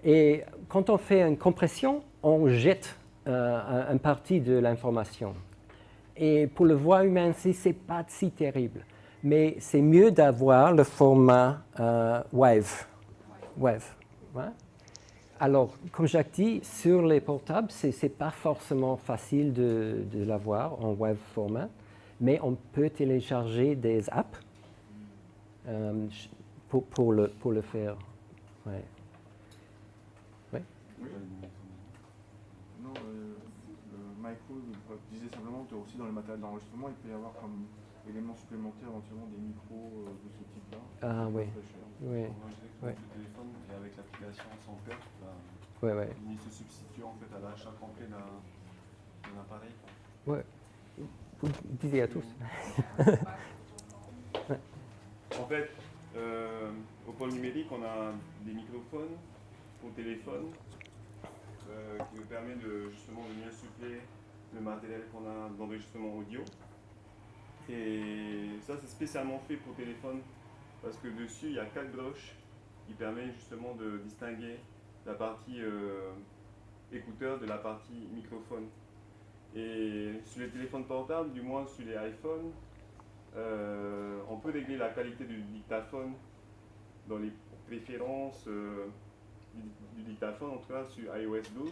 [SPEAKER 3] Et quand on fait une compression, on jette une partie de l'information. Et pour le voix humain, ce n'est pas si terrible. Mais c'est mieux d'avoir le format WAV. Ouais. Alors, comme Jacques dit, sur les portables, ce n'est pas forcément facile de l'avoir en WAV format, mais on peut télécharger des apps pour le faire. Ouais.
[SPEAKER 1] Oui. Non, Michael disait simplement que aussi dans le matériel d'enregistrement, il peut y avoir comme éléments supplémentaires, éventuellement des micros de ce type-là.
[SPEAKER 3] Ah oui. Oui.
[SPEAKER 4] Le téléphone et avec l'application sans perte, il se substitue en fait à l'achat complet d'un appareil.
[SPEAKER 3] Oui. Vous disiez à tous.
[SPEAKER 4] En fait, au pôle numérique, on a des microphones pour téléphone qui nous permet de justement de mieux suppléer le matériel qu'on a d'enregistrement audio. Et ça, c'est spécialement fait pour téléphone parce que dessus, il y a 4 broches qui permettent justement de distinguer la partie écouteur de la partie microphone. Et sur les téléphones portables, du moins sur les iPhones, on peut régler la qualité du dictaphone dans les préférences du dictaphone, en tout cas sur iOS 12,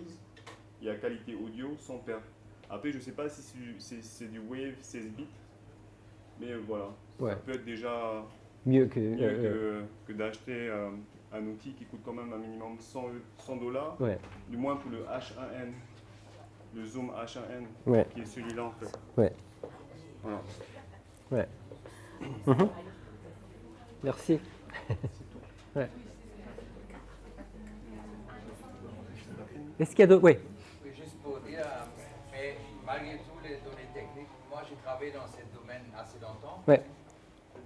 [SPEAKER 4] il y a qualité audio sans perte. Après, je ne sais pas si c'est du Wave 16 bits, mais voilà, ça peut être déjà
[SPEAKER 3] mieux que
[SPEAKER 4] d'acheter un outil qui coûte quand même un minimum $100, du moins pour le H1N, le Zoom H1N, qui est celui-là en fait. Voilà.
[SPEAKER 3] Ouais. Merci. Est-ce qu'il y a d'autres? Oui.
[SPEAKER 5] Juste pour dire, mais malgré tout les données techniques, moi j'ai travaillé dans ce domaine assez longtemps. Le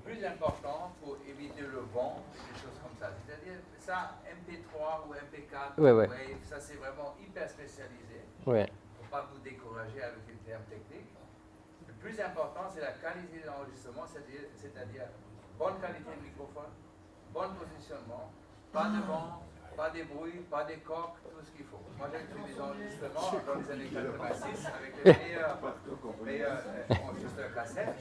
[SPEAKER 5] plus important pour éviter le vent et des choses comme ça, c'est-à-dire ça MP3 ou MP4, Wave, ça c'est vraiment hyper spécialisé. Pour ne pas vous décourager avec les termes techniques. Le plus important c'est la qualité de l'enregistrement, c'est-à-dire bonne qualité de microphone, bon positionnement, pas de vent, pas des bruits, pas des coques, tout ce qu'il faut. Moi j'ai fait des enregistrements dans les années 86 avec les meilleurs enregistreurs cassette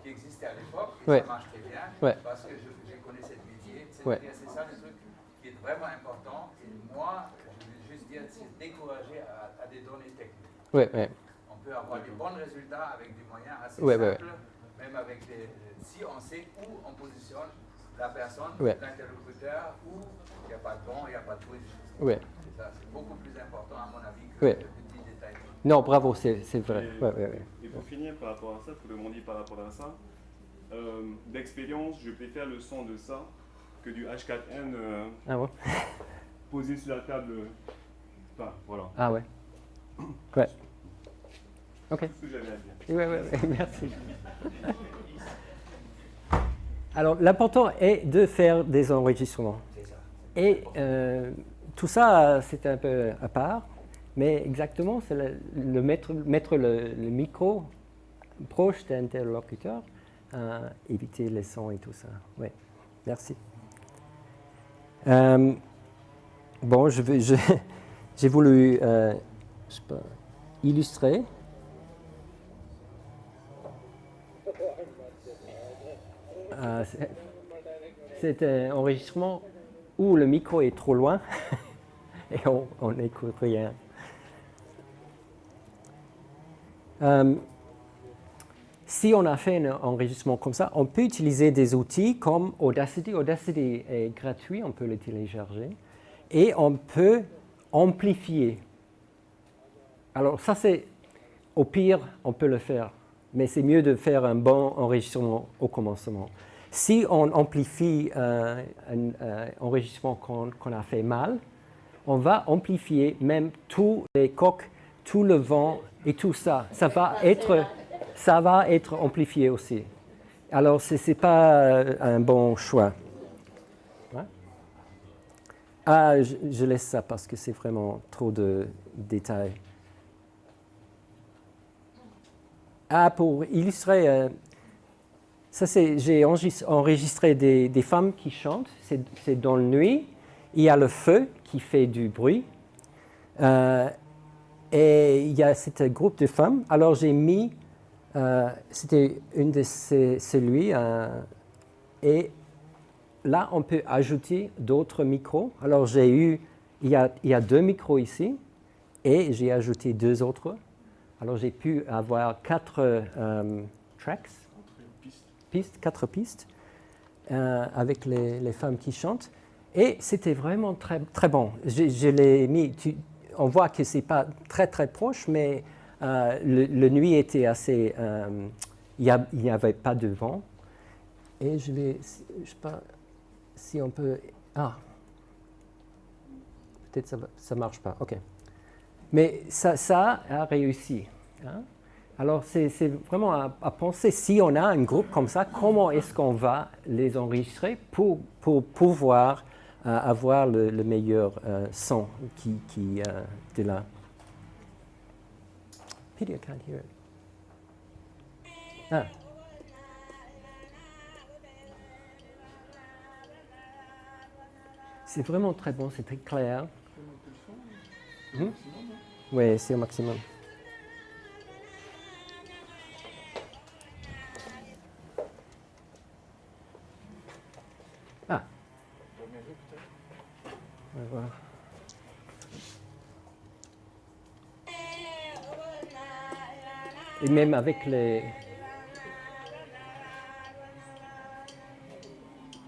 [SPEAKER 5] qui existaient à l'époque et ça marche très bien parce que je connais ce métier. C'est ça le truc qui est vraiment important. Et moi, je veux juste dire, c'est décourager à des données techniques. On peut avoir des bons résultats avec des moyens assez simples, même avec si on sait où on positionne la personne, l'interlocuteur, où il n'y a pas de vent, il n'y a pas de bruit. C'est beaucoup plus important à mon avis que le petit détail.
[SPEAKER 3] Non, bravo, c'est vrai.
[SPEAKER 4] Et pour finir par rapport à ça, pour demander par rapport à ça, d'expérience, je préfère le son de ça que du H4N posé sur la table. Enfin, voilà.
[SPEAKER 3] Ah ouais. Ok.
[SPEAKER 4] C'est ce que j'avais à dire.
[SPEAKER 3] Merci. Alors, l'important est de faire des enregistrements. Et tout ça, c'est un peu à part, mais exactement, c'est mettre le micro proche d'un interlocuteur, éviter les sons et tout ça. Oui, merci. Bon, j'ai voulu illustrer. C'est un enregistrement où le micro est trop loin et on n'écoute rien. Si on a fait un enregistrement comme ça, on peut utiliser des outils comme Audacity. Audacity est gratuit, on peut le télécharger. Et on peut amplifier. Alors ça, c'est au pire, on peut le faire. Mais c'est mieux de faire un bon enregistrement au commencement. Si on amplifie un enregistrement qu'on a fait mal, on va amplifier même tous les coques, tout le vent et tout ça. Ça va être amplifié aussi. Alors, ce n'est pas un bon choix. Ouais. Ah, je laisse ça parce que c'est vraiment trop de détails. Ah, pour illustrer, j'ai enregistré des femmes qui chantent. C'est dans la nuit. Il y a le feu qui fait du bruit. Et il y a ce groupe de femmes. Alors, j'ai mis, c'était une de celui. Et là, on peut ajouter d'autres micros. Alors, il y a 2 micros ici. Et j'ai ajouté 2 autres. Alors, j'ai pu avoir 4 tracks, 4 pistes, avec les femmes qui chantent. Et c'était vraiment très, très bon. Je l'ai mis, on voit que ce n'est pas très, très proche, mais le nuit était assez... il n'y avait pas de vent. Et je ne sais pas si on peut... Ah, peut-être ça ne marche pas. OK. Mais ça a réussi. Hein? Alors, c'est vraiment à penser, si on a un groupe comme ça, comment est-ce qu'on va les enregistrer pour pouvoir avoir le meilleur son qui de là. Peter, I can't hear it. Ah. C'est vraiment très bon, c'est très clair. Oui, c'est au maximum. Ah. On va voir. Et même avec les...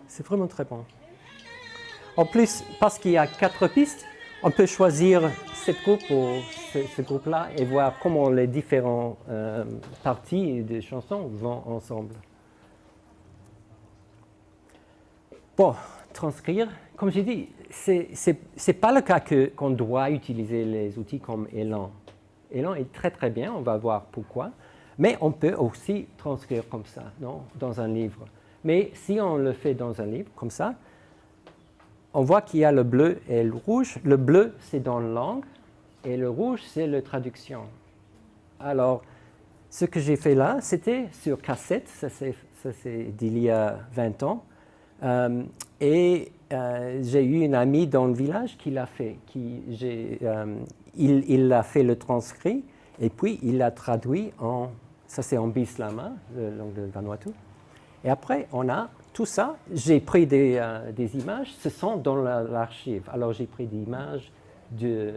[SPEAKER 3] C'est vraiment très bon. En plus, parce qu'il y a 4 pistes, on peut choisir cette groupe ou ce groupe-là et voir comment les différentes parties des chansons vont ensemble. Bon, transcrire, comme j'ai dit, c'est pas le cas qu'on doit utiliser les outils comme Elan. Elan est très très bien, on va voir pourquoi. Mais on peut aussi transcrire comme ça, non, dans un livre. Mais si on le fait dans un livre, comme ça, on voit qu'il y a le bleu et le rouge. Le bleu, c'est dans la langue, et le rouge, c'est la traduction. Alors, ce que j'ai fait là, c'était sur cassette, ça c'est d'il y a 20 ans. Et j'ai eu une amie dans le village qui l'a fait. Il a fait le transcrit, et puis il l'a traduit en... Ça, c'est en bislama, la langue de Vanuatu. Et après, on a tout ça. J'ai pris des images, ce sont dans l'archive. Alors, j'ai pris des images du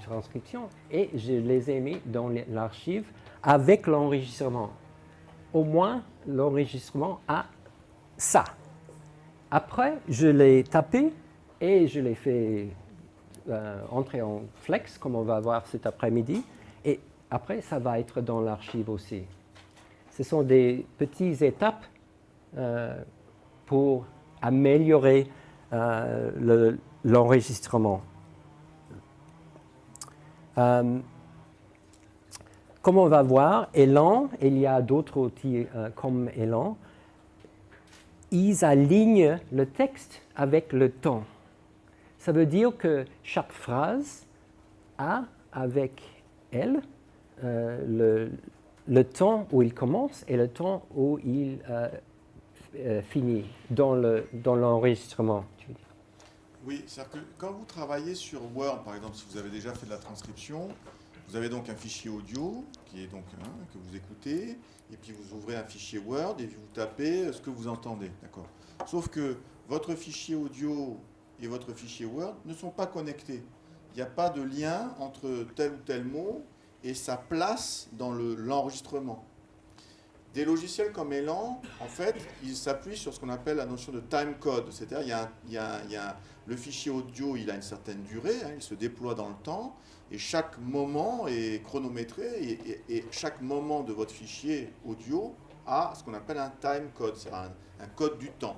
[SPEAKER 3] transcription et je les ai mis dans l'archive avec l'enregistrement. Au moins, l'enregistrement a ça. Après, je l'ai tapé et je l'ai fait entrer en flex, comme on va voir cet après-midi. Et après, ça va être dans l'archive aussi. Ce sont des petites étapes pour améliorer l'enregistrement. Comme on va voir, Elan, il y a d'autres outils comme Elan, ils alignent le texte avec le temps. Ça veut dire que chaque phrase a avec elle le temps où il commence et le temps où il finit dans l'enregistrement.
[SPEAKER 1] Oui, c'est-à-dire que quand vous travaillez sur Word, par exemple, si vous avez déjà fait de la transcription, vous avez donc un fichier audio qui est donc que vous écoutez, et puis vous ouvrez un fichier Word et vous tapez ce que vous entendez, d'accord. Sauf que votre fichier audio et votre fichier Word ne sont pas connectés. Il n'y a pas de lien entre tel ou tel mot et sa place dans l'enregistrement. Des logiciels comme Elan, en fait, ils s'appuient sur ce qu'on appelle la notion de time code. C'est-à-dire, le fichier audio, il a une certaine durée, hein, il se déploie dans le temps, et chaque moment est chronométré, et chaque moment de votre fichier audio a ce qu'on appelle un time code, c'est-à-dire un code du temps.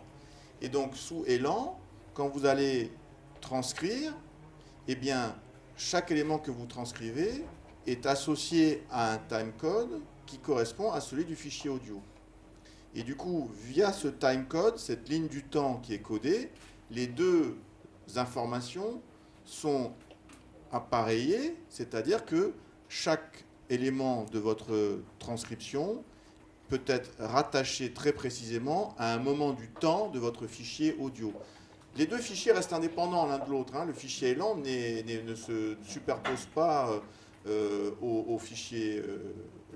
[SPEAKER 1] Et donc, sous Elan, quand vous allez transcrire, eh bien, chaque élément que vous transcrivez est associé à un timecode qui correspond à celui du fichier audio. Et du coup, via ce timecode, cette ligne du temps qui est codée, les deux informations sont appareillées, c'est-à-dire que chaque élément de votre transcription peut être rattaché très précisément à un moment du temps de votre fichier audio. Les deux fichiers restent indépendants l'un de l'autre. Hein. Le fichier Elan ne se superpose pas au fichier.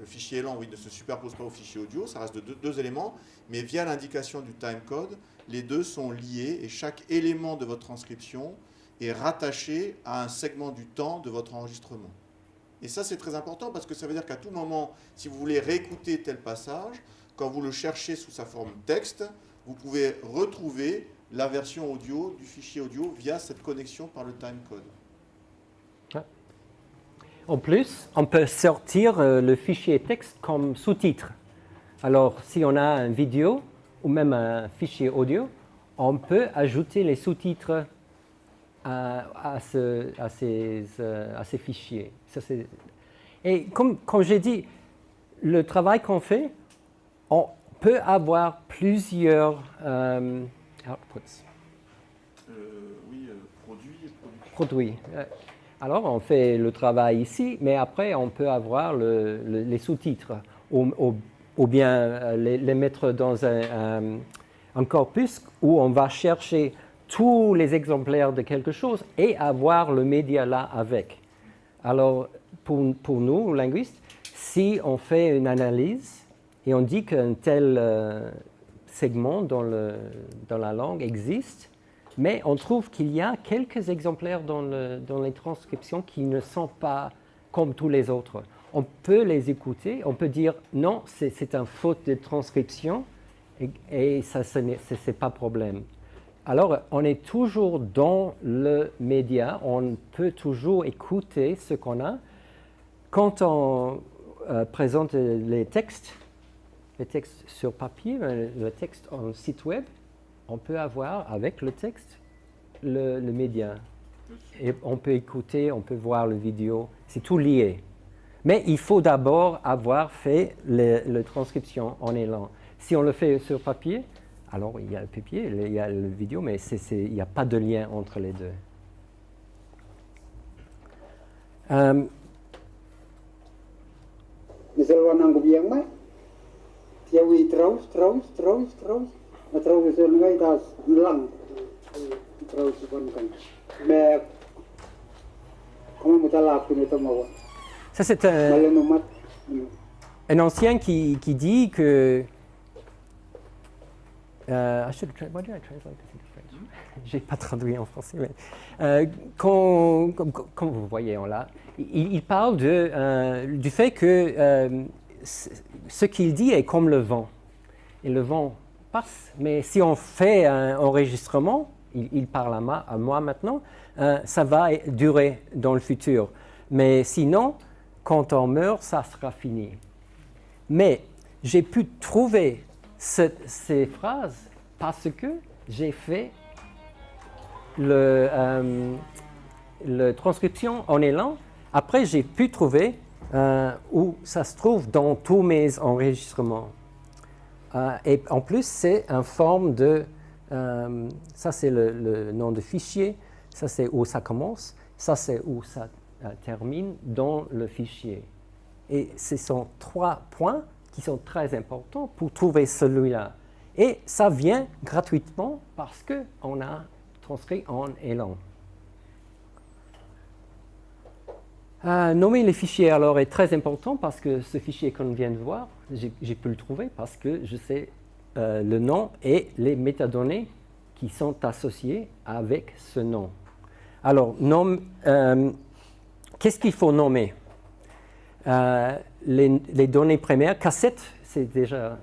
[SPEAKER 1] Le fichier Elan, oui, ne se superpose pas au fichier audio. Ça reste deux éléments, mais via l'indication du timecode, les deux sont liés et chaque élément de votre transcription est rattaché à un segment du temps de votre enregistrement. Et ça, c'est très important parce que ça veut dire qu'à tout moment, si vous voulez réécouter tel passage, quand vous le cherchez sous sa forme texte, vous pouvez retrouver la version audio du fichier audio via cette connexion par le timecode.
[SPEAKER 3] En plus, on peut sortir le fichier texte comme sous-titre. Alors, si on a une vidéo ou même un fichier audio, on peut ajouter les sous-titres à ces fichiers. Ça, et comme j'ai dit, le travail qu'on fait, on peut avoir plusieurs outputs. Produits. Alors, on fait le travail ici, mais après, on peut avoir les sous-titres ou bien les mettre dans un corpus où on va chercher tous les exemplaires de quelque chose et avoir le média là avec. Alors, pour nous, linguistes, si on fait une analyse et on dit qu'un tel segment dans la langue existe, mais on trouve qu'il y a quelques exemplaires dans les transcriptions qui ne sont pas comme tous les autres. On peut les écouter, on peut dire non, c'est une faute de transcription et ça, c'est pas problème. Alors, on est toujours dans le média, on peut toujours écouter ce qu'on a. Quand on présente les textes sur papier, le texte en site web, on peut avoir avec le texte le média. Et on peut écouter, on peut voir la vidéo, c'est tout lié. Mais il faut d'abord avoir fait la transcription en élan. Si on le fait sur papier, alors il y a le papier, il y a la vidéo, mais il n'y a pas de lien entre les deux.
[SPEAKER 6] Misalnya nanggup yang mah, tiawi terus, terus sengai das hilang, terus kan, mais comment vous allez appeler ça moi?
[SPEAKER 3] Ça c'est un ancien qui dit que why did I translate this into French? J'ai pas traduit en français, mais comme vous voyez là, il parle du fait que ce qu'il dit est comme le vent. Et le vent passe, mais si on fait un enregistrement, il parle à moi maintenant, ça va durer dans le futur. Mais sinon, quand on meurt, ça sera fini. Mais j'ai pu trouver ces phrases parce que j'ai fait la transcription en élan. Après, j'ai pu trouver où ça se trouve dans tous mes enregistrements. Et en plus, c'est en forme de... ça, c'est le nom de fichier. Ça, c'est où ça commence. Ça, c'est où ça termine dans le fichier. Et ce sont 3 points qui sont très importants pour trouver celui-là. Et ça vient gratuitement parce qu'on a transcrit en élan. Nommer les fichiers alors est très important parce que ce fichier qu'on vient de voir, j'ai pu le trouver parce que je sais le nom et les métadonnées qui sont associées avec ce nom. Alors, qu'est-ce qu'il faut nommer? les données primaires, cassettes, c'est déjà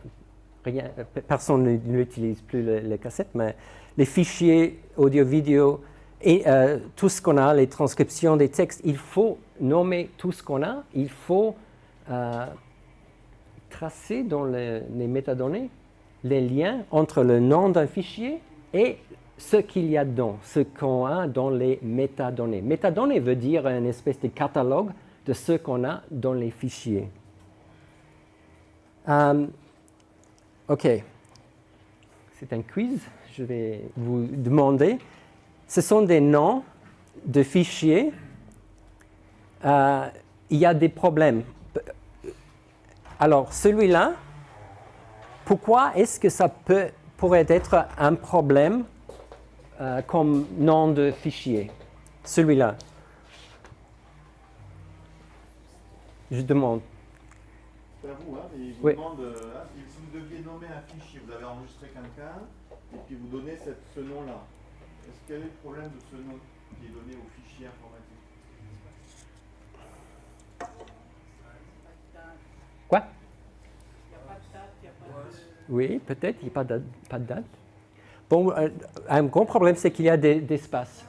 [SPEAKER 3] rien, personne n'utilise plus les cassettes, mais les fichiers audio-vidéo et tout ce qu'on a, les transcriptions des textes, il faut nommer tout ce qu'on a, il faut tracer dans les métadonnées les liens entre le nom d'un fichier et ce qu'il y a dedans, ce qu'on a dans les métadonnées. Métadonnées veut dire une espèce de catalogue de ce qu'on a dans les fichiers. OK. C'est un quiz. Je vais vous demander. Ce sont des noms de fichiers. Il y a des problèmes. Alors, celui-là, pourquoi est-ce que ça pourrait être un problème comme nom de fichier? Celui-là. Je demande.
[SPEAKER 1] C'est à vous, hein, il vous
[SPEAKER 3] Oui.
[SPEAKER 1] demande, si vous deviez nommer un fichier, vous avez enregistré quelqu'un, et puis vous donnez ce nom-là. Quel est le problème de ce nom qui est donné au fichier informatique?
[SPEAKER 3] Quoi? Oui, peut-être, il n'y a pas de date. Bon, un grand problème, c'est qu'il y a des espaces.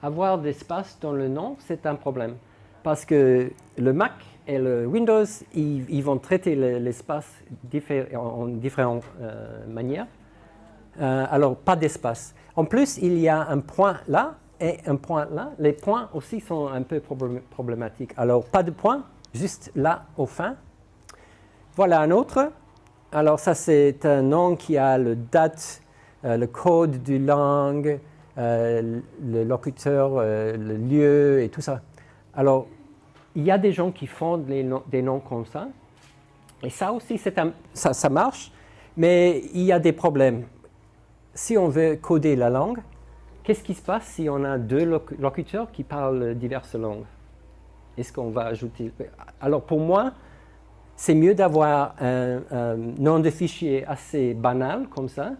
[SPEAKER 3] Avoir des espaces dans le nom, c'est un problème. Parce que le Mac et le Windows, ils vont traiter l'espace en différentes manières. Alors, pas d'espace. En plus, il y a un point là et un point là. Les points aussi sont un peu problématiques. Alors, pas de point, juste là au fin. Voilà un autre. Alors, ça, c'est un nom qui a le date, le code du langue, le locuteur, le lieu et tout ça. Alors, il y a des gens qui font des noms comme ça. Et ça aussi, ça marche. Mais il y a des problèmes. Si on veut coder la langue, qu'est-ce qui se passe si on a deux locuteurs qui parlent diverses langues? Est-ce qu'on va ajouter... Alors, pour moi, c'est mieux d'avoir un nom de fichier assez banal comme ça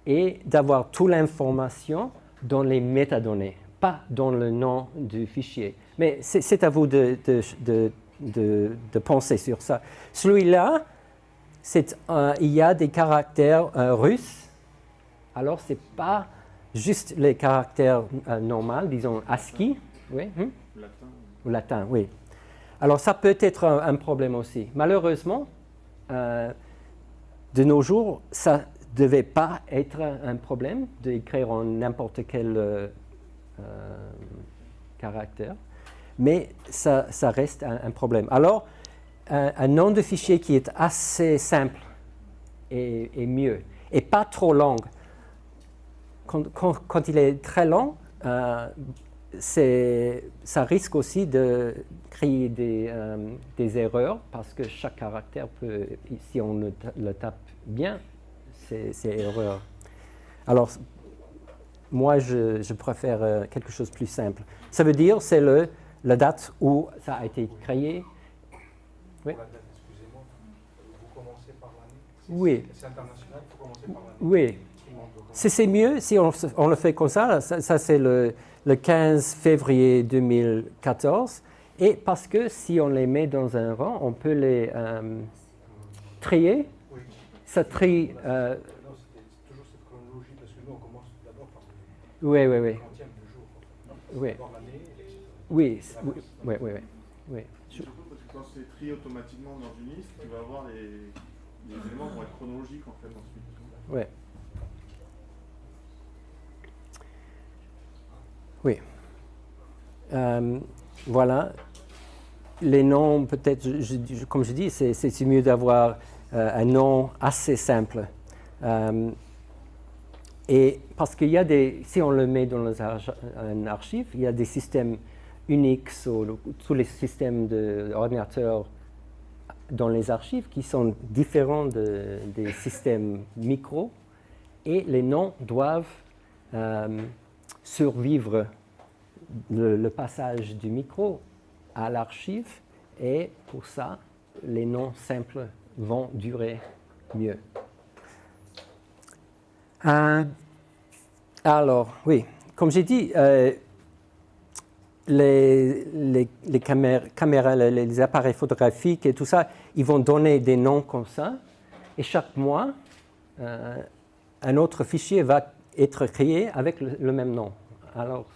[SPEAKER 3] et d'avoir toute l'information dans les métadonnées, pas dans le nom du fichier. Mais c'est à vous de penser sur ça. Celui-là, il y a des caractères russes. Alors, ce n'est pas juste les caractères normaux, disons ASCII. Oui,
[SPEAKER 1] Latin.
[SPEAKER 3] Ou latin, oui. Alors, ça peut être un problème aussi. Malheureusement, de nos jours, ça ne devait pas être un problème d'écrire en n'importe quel caractère, mais ça reste un problème. Alors, un nom de fichier qui est assez simple est mieux, et pas trop long. Quand il est très long, ça risque aussi de créer des erreurs parce que chaque caractère peut, si on le tape bien, c'est erreur. Alors, moi, je préfère quelque chose de plus simple. Ça veut dire c'est la date où ça a été créé. Oui.
[SPEAKER 7] Excusez-moi, vous commencez par l'année.
[SPEAKER 3] Oui.
[SPEAKER 7] C'est international, il faut commencer par l'année.
[SPEAKER 3] Oui. C'est mieux si on le fait comme ça. Ça c'est le 15 février 2014. Et parce que si on les met dans un rang, on peut les trier.
[SPEAKER 7] Oui.
[SPEAKER 3] Ça trie.
[SPEAKER 7] Non, c'est toujours cette chronologie, parce que nous, on commence d'abord par le
[SPEAKER 3] Oui.
[SPEAKER 7] 30e du jour.
[SPEAKER 3] Oui.
[SPEAKER 7] D'abord l'année, etc.
[SPEAKER 3] Oui.
[SPEAKER 1] Surtout parce que quand c'est trié automatiquement dans une liste, tu vas avoir les éléments vont être chronologiques en fait ensuite.
[SPEAKER 3] Oui. Oui. Voilà. Les noms, peut-être, comme je dis, c'est mieux d'avoir un nom assez simple. Et parce qu'il y a si on le met dans un archive, il y a des systèmes Unix ou tous les systèmes d'ordinateurs dans les archives qui sont différents des systèmes micro et les noms doivent survivre le passage du micro à l'archive et pour ça, les noms simples vont durer mieux. Alors, oui, comme j'ai dit, les caméras, les appareils photographiques et tout ça, ils vont donner des noms comme ça. Et chaque mois, un autre fichier va être créé avec le même nom. Alors,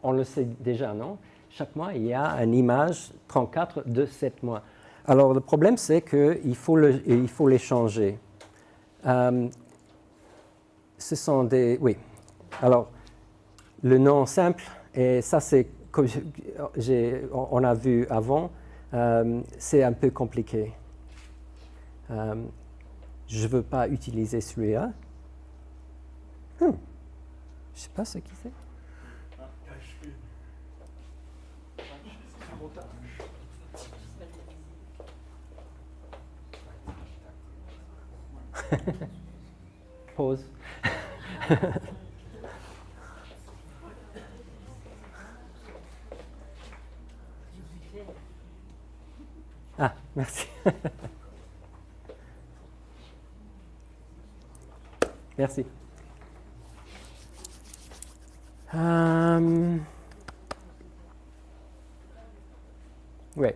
[SPEAKER 3] on le sait déjà, non? Chaque mois, il y a une image 34 de 7 mois. Alors, le problème, c'est qu'il faut les changer. Ce sont des... Oui. Alors, le nom simple, et ça, c'est comme on a vu avant, c'est un peu compliqué. Je ne veux pas utiliser celui-là. Je ne sais pas ce qu'il fait. Pause. Ah, merci. Merci. Oui.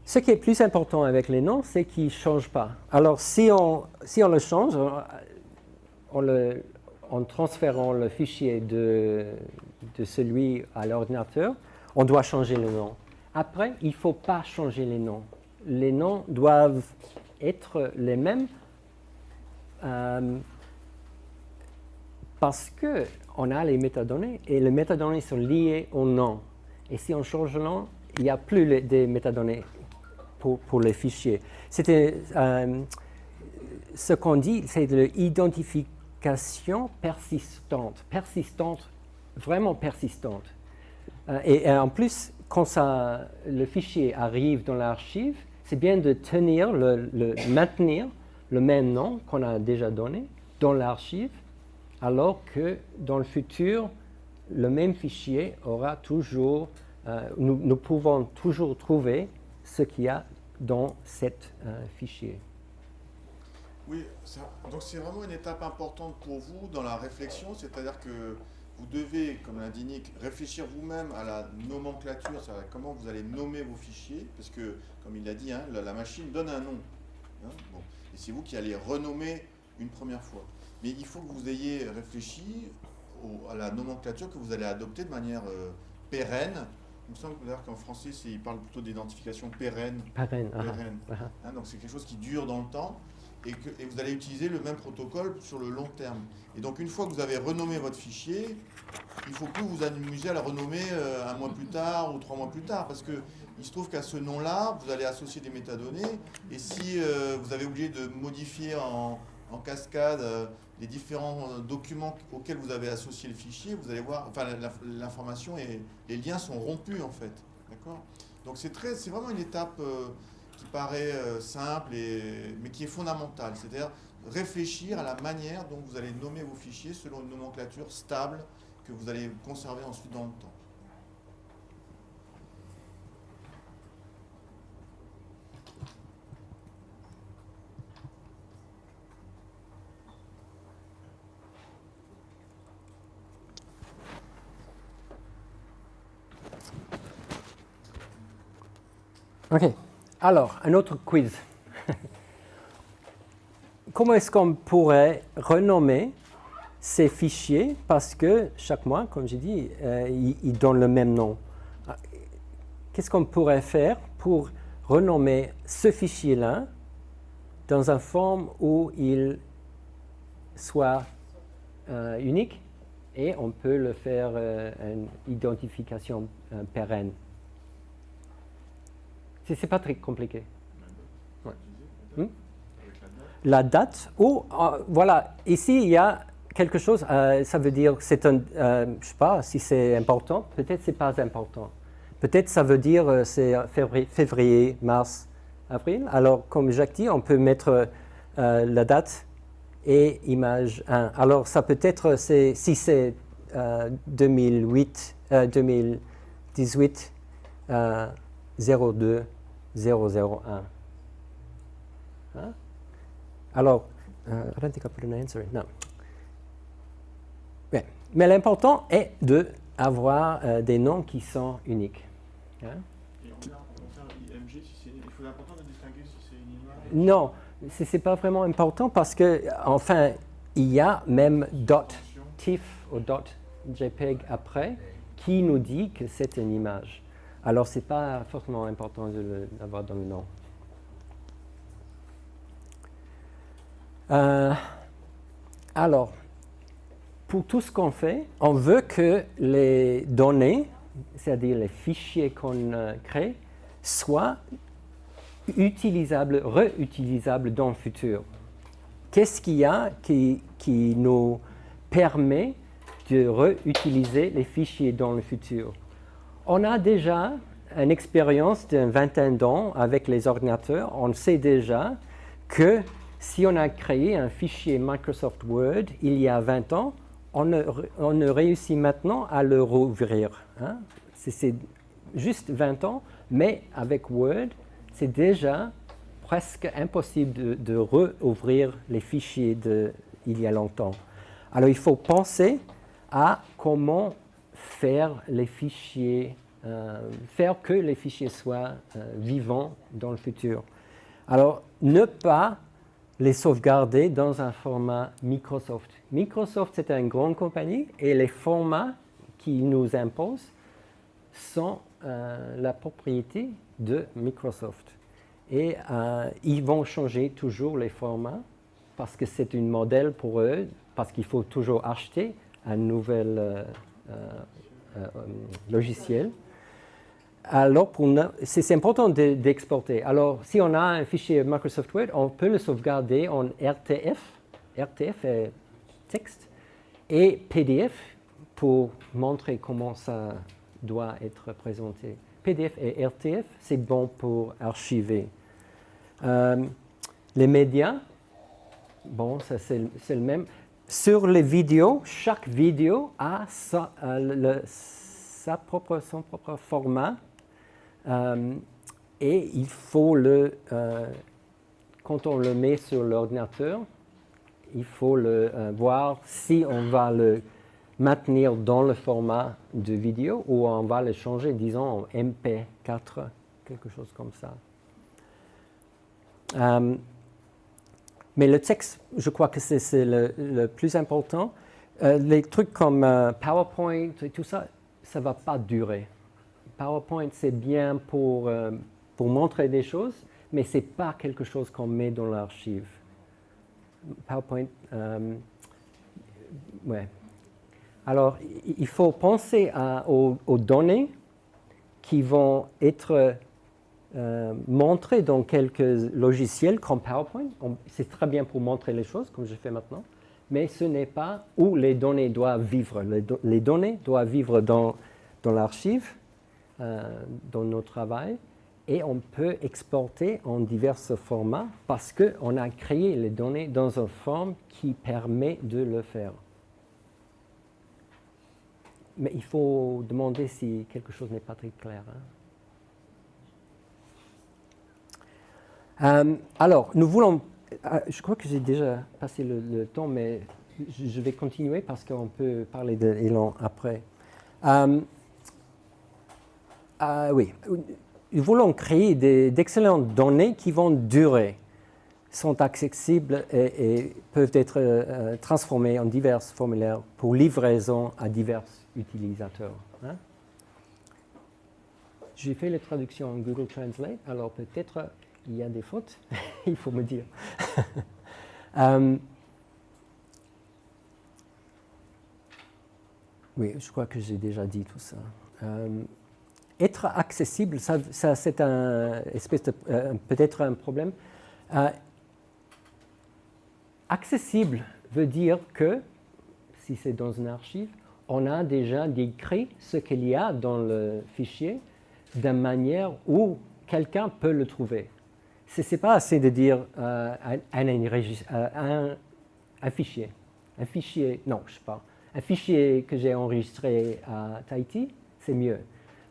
[SPEAKER 3] Ce qui est plus important avec les noms, c'est qu'ils ne changent pas. Alors, si on le change, en transférant le fichier de celui à l'ordinateur, on doit changer le nom. Après, il ne faut pas changer les noms. Les noms doivent être les mêmes parce qu'on a les métadonnées et les métadonnées sont liées au nom. Et si on change le nom, il n'y a plus des métadonnées pour les fichiers. C'était ce qu'on dit, c'est de l'identification persistante, vraiment persistante. Et en plus, quand le fichier arrive dans l'archive, c'est bien de maintenir le même nom qu'on a déjà donné dans l'archive, alors que dans le futur, le même fichier aura toujours, nous pouvons toujours trouver ce qu'il y a dans cet fichier.
[SPEAKER 1] Oui, donc c'est vraiment une étape importante pour vous dans la réflexion, c'est-à-dire que vous devez, comme l'a dit Nick, réfléchir vous-même à la nomenclature, c'est-à-dire comment vous allez nommer vos fichiers, parce que, comme il l'a dit, hein, la machine donne un nom. Hein, bon, et c'est vous qui allez renommer une première fois. Mais il faut que vous ayez réfléchi à la nomenclature que vous allez adopter de manière pérenne. Il me semble d'ailleurs qu'en français, il parle plutôt d'identification pérenne.
[SPEAKER 3] Pérenne.
[SPEAKER 1] Hein, donc c'est quelque chose qui dure dans le temps. Et vous allez utiliser le même protocole sur le long terme. Et donc une fois que vous avez renommé votre fichier, il ne faut plus vous amuser à le renommer un mois plus tard ou 3 mois plus tard, parce qu'il se trouve qu'à ce nom-là, vous allez associer des métadonnées, et si vous avez obligé de modifier en cascade les différents documents auxquels vous avez associé le fichier, vous allez voir, enfin l'information et les liens sont rompus en fait. D'accord ? Donc c'est vraiment une étape qui paraît simple, mais qui est fondamentale. C'est-à-dire réfléchir à la manière dont vous allez nommer vos fichiers selon une nomenclature stable que vous allez conserver ensuite dans le temps.
[SPEAKER 3] OK. Alors, un autre quiz. Comment est-ce qu'on pourrait renommer ces fichiers parce que chaque mois, comme j'ai dit, ils donnent le même nom. Qu'est-ce qu'on pourrait faire pour renommer ce fichier-là dans une forme où il soit unique et on peut le faire une identification pérenne? C'est pas très compliqué. Ouais. La date, voilà, ici il y a quelque chose, ça veut dire que c'est un, je ne sais pas si c'est important, peut-être c'est pas important. Peut-être ça veut dire c'est février, mars, avril. Alors comme Jacques dit, on peut mettre la date et image 1. Alors ça peut être, si c'est 2018, 02 001. Hein? Alors, I don't think I put an answer in. No. Ouais. Mais l'important est de avoir des noms qui sont uniques. Hein?
[SPEAKER 7] Et on sait un IMG, il faut l'important de distinguer si c'est une image.
[SPEAKER 3] Non, ce n'est pas vraiment important parce que, enfin, il y a même .tif ou .jpeg après qui nous dit que c'est une image. Alors, ce n'est pas forcément important de l'avoir dans le nom. Alors, pour tout ce qu'on fait, on veut que les données, c'est-à-dire les fichiers qu'on crée, soient utilisables, réutilisables dans le futur. Qu'est-ce qu'il y a qui nous permet de réutiliser les fichiers dans le futur? On a déjà une expérience d'une vingtaine d'ans avec les ordinateurs. On sait déjà que si on a créé un fichier Microsoft Word il y a 20 ans, on ne réussit maintenant à le rouvrir. Hein? C'est juste 20 ans, mais avec Word, c'est déjà presque impossible de rouvrir les fichiers d'il y a longtemps. Alors il faut penser à comment faire les fichiers, faire que les fichiers soient vivants dans le futur. Alors ne pas les sauvegarder dans un format Microsoft. Microsoft, c'est une grande compagnie et les formats qu'ils nous imposent sont la propriété de Microsoft. Et ils vont changer toujours les formats parce que c'est un modèle pour eux, parce qu'il faut toujours acheter un nouvel logiciel. Alors, c'est important d'exporter. Alors, si on a un fichier Microsoft Word, on peut le sauvegarder en RTF. RTF est texte. Et PDF pour montrer comment ça doit être présenté. PDF et RTF, c'est bon pour archiver. Les médias, bon, ça c'est le même. Sur les vidéos, chaque vidéo a son propre format. Et il faut quand on le met sur l'ordinateur, il faut voir si on va le maintenir dans le format de vidéo ou on va le changer, disons, en MP4, quelque chose comme ça. Mais le texte, je crois que c'est le plus important. Les trucs comme PowerPoint et tout ça, ça ne va pas durer. PowerPoint, c'est bien pour montrer des choses, mais ce n'est pas quelque chose qu'on met dans l'archive. PowerPoint, ouais. Alors, il faut penser aux données qui vont être montrées dans quelques logiciels comme PowerPoint. C'est très bien pour montrer les choses, comme je fais maintenant, mais ce n'est pas où les données doivent vivre. Les données doivent vivre dans l'archive, dans nos travail, et on peut exporter en divers formats parce qu'on a créé les données dans une forme qui permet de le faire. Mais il faut demander si quelque chose n'est pas très clair. Hein. Alors, nous voulons... je crois que j'ai déjà passé le temps, mais je vais continuer parce qu'on peut parler de Elan après. Oui, nous voulons créer d'excellentes données qui vont durer, sont accessibles et peuvent être transformées en divers formulaires pour livraison à divers utilisateurs. Hein? J'ai fait la traduction en Google Translate, alors peut-être il y a des fautes, il faut me dire. Oui, je crois que j'ai déjà dit tout ça. Être accessible, ça c'est peut-être un problème. Accessible veut dire que, si c'est dans une archive, on a déjà décrit ce qu'il y a dans le fichier d'une manière où quelqu'un peut le trouver. Ce n'est pas assez de dire un fichier. Un fichier, non, je ne sais pas. Un fichier que j'ai enregistré à Tahiti, c'est mieux.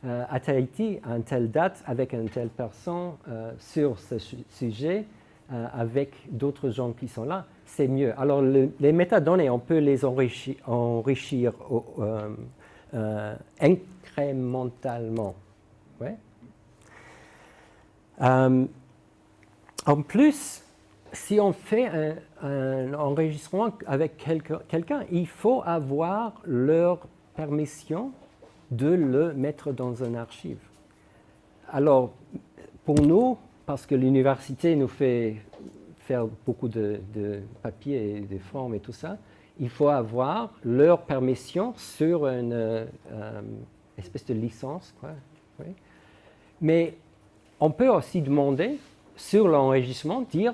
[SPEAKER 3] À Tahiti, à une telle date, avec une telle personne, sur ce sujet, avec d'autres gens qui sont là, c'est mieux. Alors, les métadonnées, on peut les enrichir incrémentalement. Ouais. En plus, si on fait un enregistrement avec quelqu'un, il faut avoir leur permission de le mettre dans un archive. Alors, pour nous, parce que l'université nous fait faire beaucoup de papiers et de formes et tout ça, il faut avoir leur permission sur une espèce de licence, quoi. Oui. Mais on peut aussi demander sur l'enregistrement, dire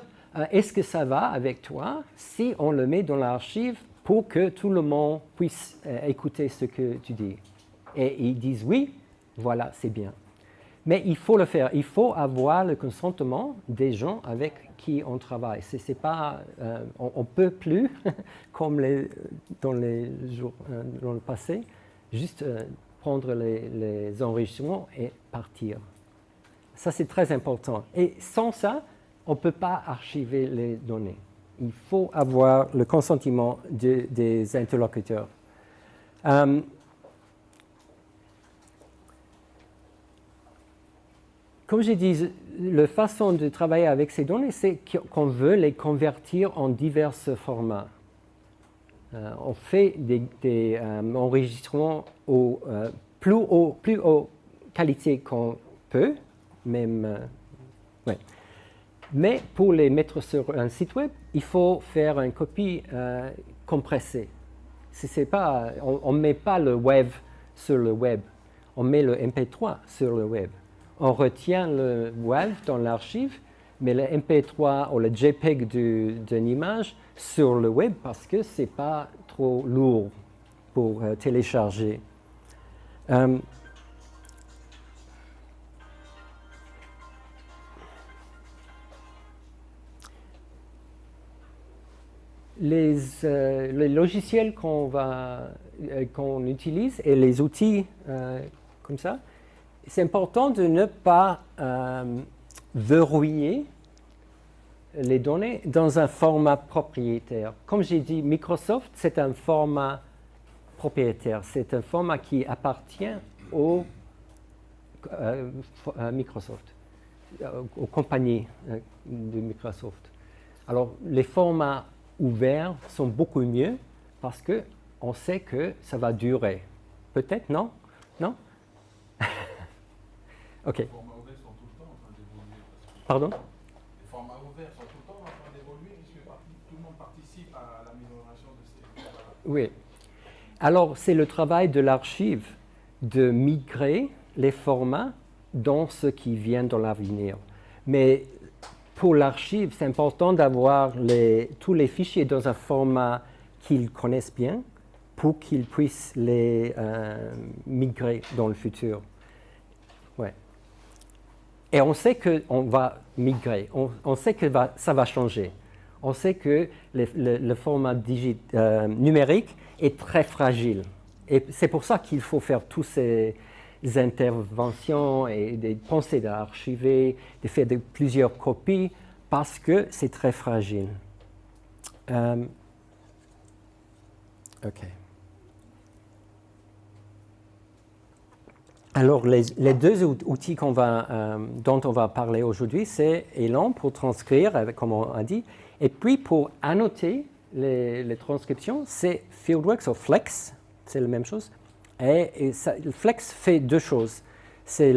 [SPEAKER 3] est-ce que ça va avec toi si on le met dans l'archive pour que tout le monde puisse écouter ce que tu dis. Et ils disent oui, voilà, c'est bien. Mais il faut le faire, il faut avoir le consentement des gens avec qui on travaille. C'est pas, on ne peut plus, comme dans le passé, juste prendre les enregistrements et partir. Ça, c'est très important. Et sans ça, on ne peut pas archiver les données. Il faut avoir le consentement des interlocuteurs. Comme j'ai dit, la façon de travailler avec ces données, c'est qu'on veut les convertir en divers formats. On fait des enregistrements plus haute qualité qu'on peut, même. Ouais. Mais pour les mettre sur un site web, il faut faire une copie compressée. On ne met pas le WAV sur le web, on met le MP3 sur le web. On retient le WAV dans l'archive, mais le MP3 ou le JPEG d'une image sur le web parce que ce n'est pas trop lourd pour télécharger. Les logiciels qu'on utilise et les outils comme ça, c'est important de ne pas verrouiller les données dans un format propriétaire. Comme j'ai dit, Microsoft, c'est un format propriétaire. C'est un format qui appartient à Microsoft, aux compagnies de Microsoft. Alors, les formats ouverts sont beaucoup mieux parce qu'on sait que ça va durer. Peut-être, non? Non? OK.
[SPEAKER 8] Les formats ouverts sont tout le temps en train d'évoluer.
[SPEAKER 3] Pardon?
[SPEAKER 8] Les formats ouverts sont tout le temps en train d'évoluer puisque tout le monde participe à l'amélioration de ces formats.
[SPEAKER 3] Oui. Alors, c'est le travail de l'archive de migrer les formats dans ce qui vient dans l'avenir. Mais pour l'archive, c'est important d'avoir tous les fichiers dans un format qu'ils connaissent bien pour qu'ils puissent les migrer dans le futur. Ouais. Et on sait qu'on va migrer, on sait que ça va changer. On sait que le format numérique est très fragile. Et c'est pour ça qu'il faut faire toutes ces interventions et des pensées d'archiver, de faire plusieurs copies, parce que c'est très fragile. OK. Alors, les deux outils dont on va parler aujourd'hui, c'est Elan pour transcrire, comme on a dit, et puis pour annoter les transcriptions, c'est Fieldworks ou Flex, c'est la même chose. Et Flex fait deux choses, c'est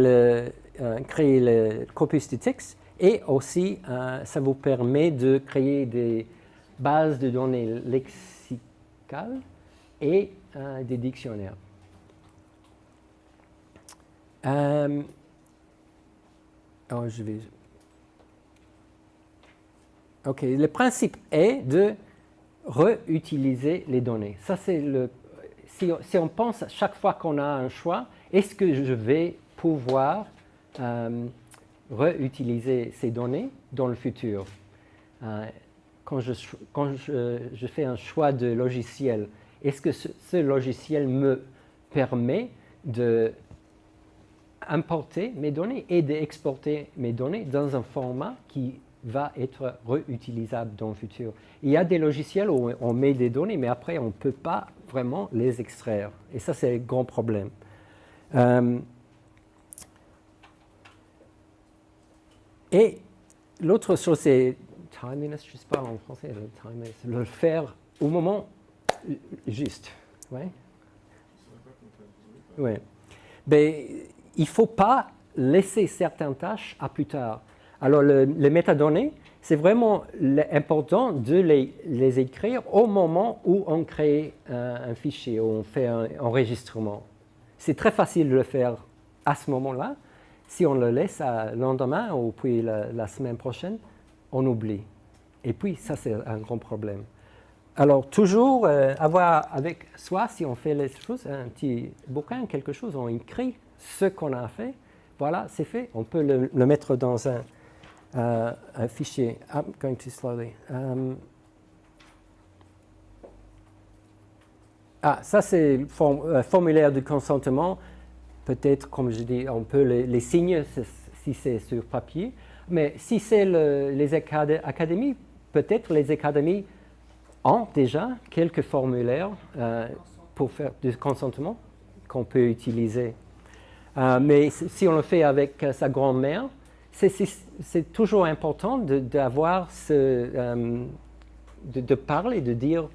[SPEAKER 3] créer le corpus de texte et aussi ça vous permet de créer des bases de données lexicales et des dictionnaires. OK, le principe est de réutiliser les données. Ça, c'est si on pense chaque fois qu'on a un choix, est-ce que je vais pouvoir réutiliser ces données dans le futur? Quand je fais un choix de logiciel, est-ce que ce logiciel me permet de importer mes données et d'exporter mes données dans un format qui va être réutilisable dans le futur. Il y a des logiciels où on met des données, mais après, on ne peut pas vraiment les extraire. Et ça, c'est un grand problème. Et l'autre chose, c'est timeliness, je ne sais pas en français, le faire au moment juste. Ouais. Ouais. Mais il ne faut pas laisser certaines tâches à plus tard. Alors, les métadonnées, c'est vraiment important de les écrire au moment où on crée un fichier, où on fait un enregistrement. C'est très facile de le faire à ce moment-là. Si on le laisse à le lendemain ou puis la semaine prochaine, on oublie. Et puis, ça, c'est un grand problème. Alors, toujours avoir avec soi, si on fait les choses, un petit bouquin, quelque chose, on écrit ce qu'on a fait. Voilà, c'est fait. On peut le mettre dans un fichier. I'm going too slowly. Ça, c'est le formulaire de consentement. Peut-être, comme je dis, on peut les signer si c'est sur papier. Mais si c'est les académies, peut-être les académies ont déjà quelques formulaires pour faire du consentement qu'on peut utiliser. Mais si on le fait avec sa grand-mère, c'est toujours important d'avoir de parler, de dire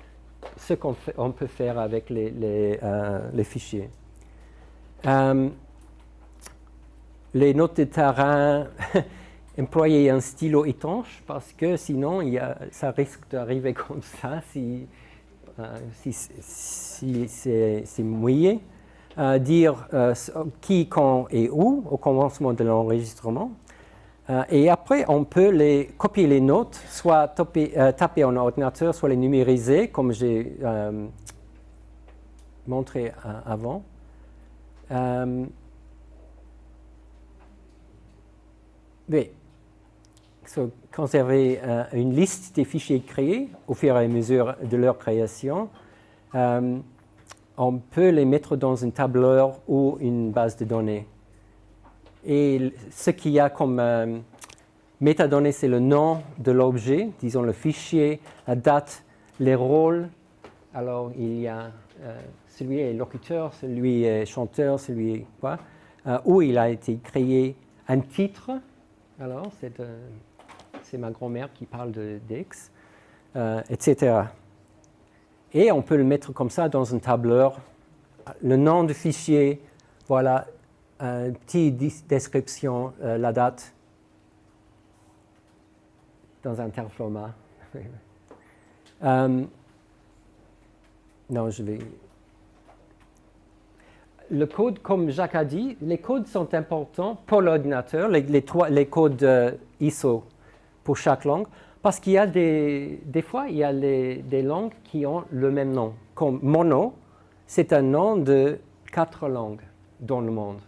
[SPEAKER 3] ce qu'on peut faire avec les fichiers. Les notes de terrain, employer un stylo étanche parce que sinon ça risque d'arriver comme ça si c'est mouillé. Dire qui, quand et où au commencement de l'enregistrement. Et après, on peut copier les notes, soit taper en ordinateur, soit les numériser, comme j'ai montré avant. Oui. Conserver une liste des fichiers créés au fur et à mesure de leur création. On peut les mettre dans un tableur ou une base de données. Et ce qu'il y a comme métadonnées, c'est le nom de l'objet, disons le fichier, la date, les rôles. Alors, il y a celui est locuteur, celui est chanteur, celui est quoi, où il a été créé un titre. Alors, c'est ma grand-mère qui parle d'X, etc. Et on peut le mettre comme ça dans un tableur. Le nom du fichier, voilà, une petite description, la date, dans un tel format. Non, je vais... Le code, comme Jacques a dit, les codes sont importants pour l'ordinateur, les codes ISO pour chaque langue, parce qu'il y a des fois, il y a des langues qui ont le même nom. Comme mono, c'est un nom de 4 langues dans le monde.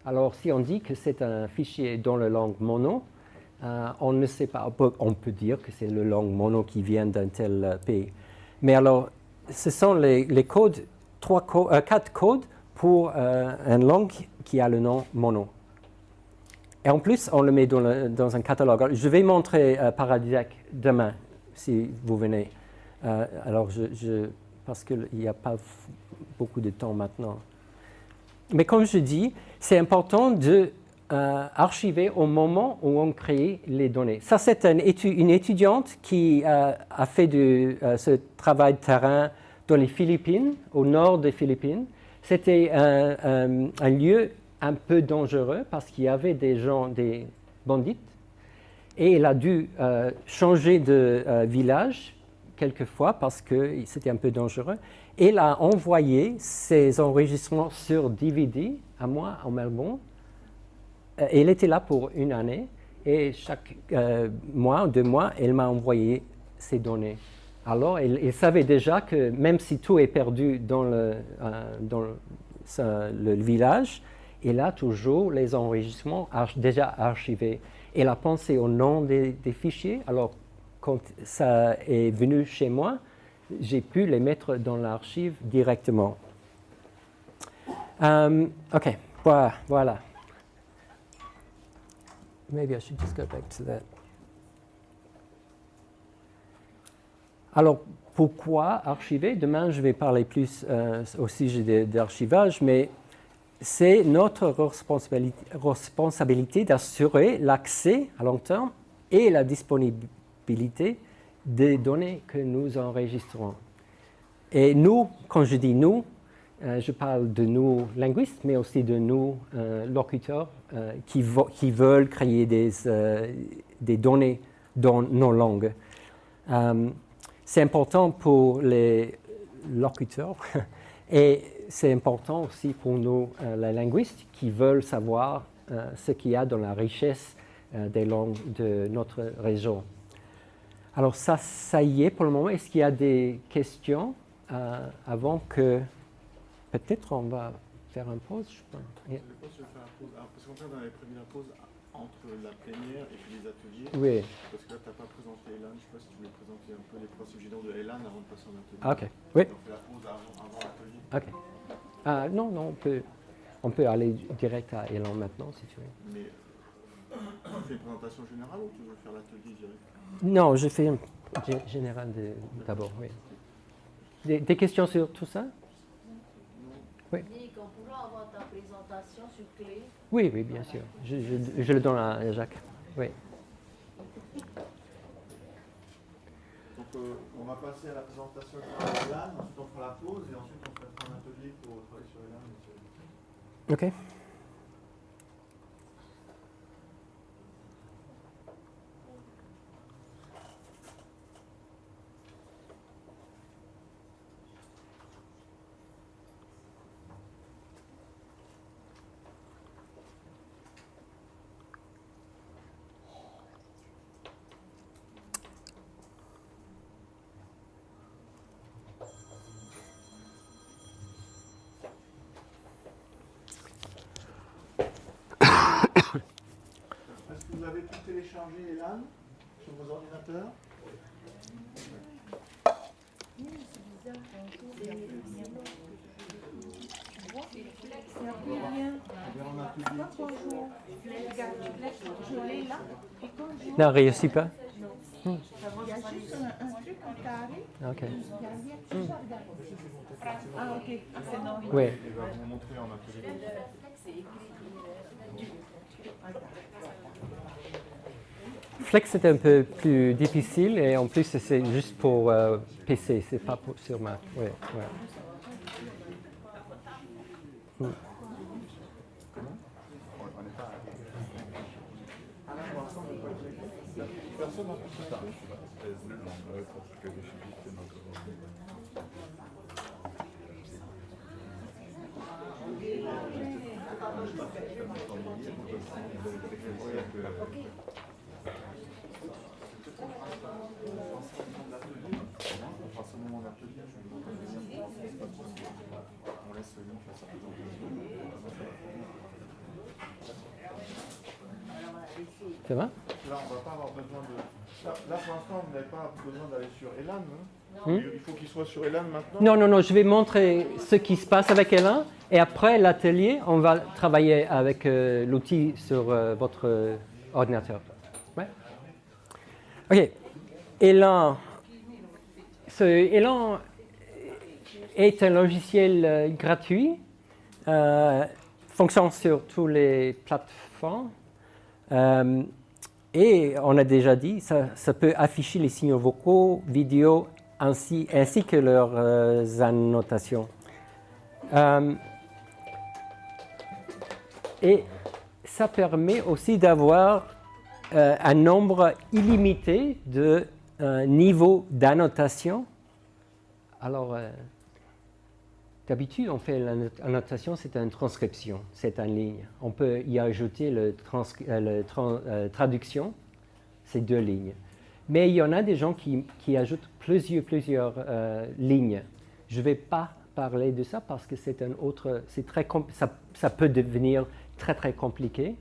[SPEAKER 3] Alors, si on dit que c'est un fichier dans la langue mono, on ne sait pas. On peut dire que c'est la langue mono qui vient d'un tel pays. Mais alors, ce sont les codes, 4 codes pour une langue qui a le nom mono. Et en plus, on le met dans un catalogue. Je vais montrer Paradisec demain, si vous venez. Alors, parce qu'il n'y a pas beaucoup de temps maintenant. Mais comme je dis, c'est important d'archiver au moment où on crée les données. Ça, c'est une étudiante qui a fait ce travail de terrain dans les Philippines, au nord des Philippines. C'était un lieu un peu dangereux parce qu'il y avait des bandits. Et elle a dû changer de village quelquefois parce que c'était un peu dangereux. Et elle a envoyé ses enregistrements sur DVD à moi en Melbourne. Elle était là pour 1 année et chaque mois ou 2 mois, elle m'a envoyé ces données. Alors, elle savait déjà que même si tout est perdu dans le village, elle a toujours les enregistrements déjà archivés. Elle a pensé au nom des fichiers. Alors, quand ça est venu chez moi, j'ai pu les mettre dans l'archive directement. OK, voilà. Maybe I should just go back to that. Alors, pourquoi archiver? Demain, je vais parler plus au sujet d'archivage, mais c'est notre responsabilité d'assurer l'accès à long terme et la disponibilité des données que nous enregistrons. Et nous, quand je dis nous, je parle de nous linguistes, mais aussi de nous locuteurs qui veulent créer des données dans nos langues. C'est important pour les locuteurs et c'est important aussi pour nous, les linguistes, qui veulent savoir ce qu'il y a dans la richesse des langues de notre région. Alors ça y est pour le moment. Est-ce qu'il y a des questions avant que... Peut-être on va faire une pause, je pense.
[SPEAKER 4] Je pense que je vais faire une pause. Alors, parce qu'en fait, on avait prévu la pause entre la plénière et puis les ateliers.
[SPEAKER 3] Oui.
[SPEAKER 4] Parce que là, tu n'as pas présenté Elan. Je ne sais pas si tu voulais présenter un peu les principes généraux de Elan avant de passer en atelier.
[SPEAKER 3] Ok. Oui.
[SPEAKER 4] On fait la pause avant l'atelier.
[SPEAKER 3] Ok. Non, on peut aller direct à Elan maintenant, si tu veux.
[SPEAKER 4] Mais tu fais une présentation générale ou tu veux faire l'atelier direct?
[SPEAKER 3] Non, je fais une générale d'abord, oui. Des questions sur tout ça? Oui.
[SPEAKER 2] Nick, on pourra avoir ta présentation sur clé?
[SPEAKER 3] Oui, bien sûr. Je le donne à Jacques. Oui.
[SPEAKER 1] Donc on va passer à la présentation de Elan, ensuite on fera la pause et ensuite on fera un atelier pour travailler sur Elan.
[SPEAKER 3] Ok.
[SPEAKER 1] Est-ce que vous avez tout téléchargé Elan sur vos ordinateurs?
[SPEAKER 3] Non, réussit pas.
[SPEAKER 9] Il y a juste un truc en carré.
[SPEAKER 3] Ok.
[SPEAKER 9] Ah, ok. Ah, c'est non.
[SPEAKER 3] Oui.
[SPEAKER 4] Il va vous montrer en atelier.
[SPEAKER 3] Flex c'est un peu plus difficile et en plus c'est juste pour PC, c'est pas sur Mac. Oui, ouais.
[SPEAKER 1] Personne n'a fait ça.
[SPEAKER 4] On laisse Lynn faire sa présentation.
[SPEAKER 3] Ça va?
[SPEAKER 1] Là, on ne va pas avoir besoin de... Là, pour l'instant, vous n'avez pas besoin d'aller sur Elan. Hein? Il faut qu'il soit sur Elan maintenant.
[SPEAKER 3] Non, je vais montrer ce qui se passe avec Elan et après l'atelier, on va travailler avec l'outil sur votre ordinateur. Ouais. Ok. Elan. Elan est un logiciel gratuit, fonctionne sur toutes les plateformes. Et on a déjà dit, ça peut afficher les signaux vocaux, vidéos, ainsi que leurs annotations. Et ça permet aussi d'avoir un nombre illimité de niveaux d'annotation. Alors, d'habitude, on fait l'annotation, c'est une transcription, c'est en ligne. On peut y ajouter la traduction, c'est 2 lignes. Mais il y en a des gens qui ajoutent plusieurs lignes. Je ne vais pas parler de ça parce que c'est un autre, ça peut devenir très compliqué.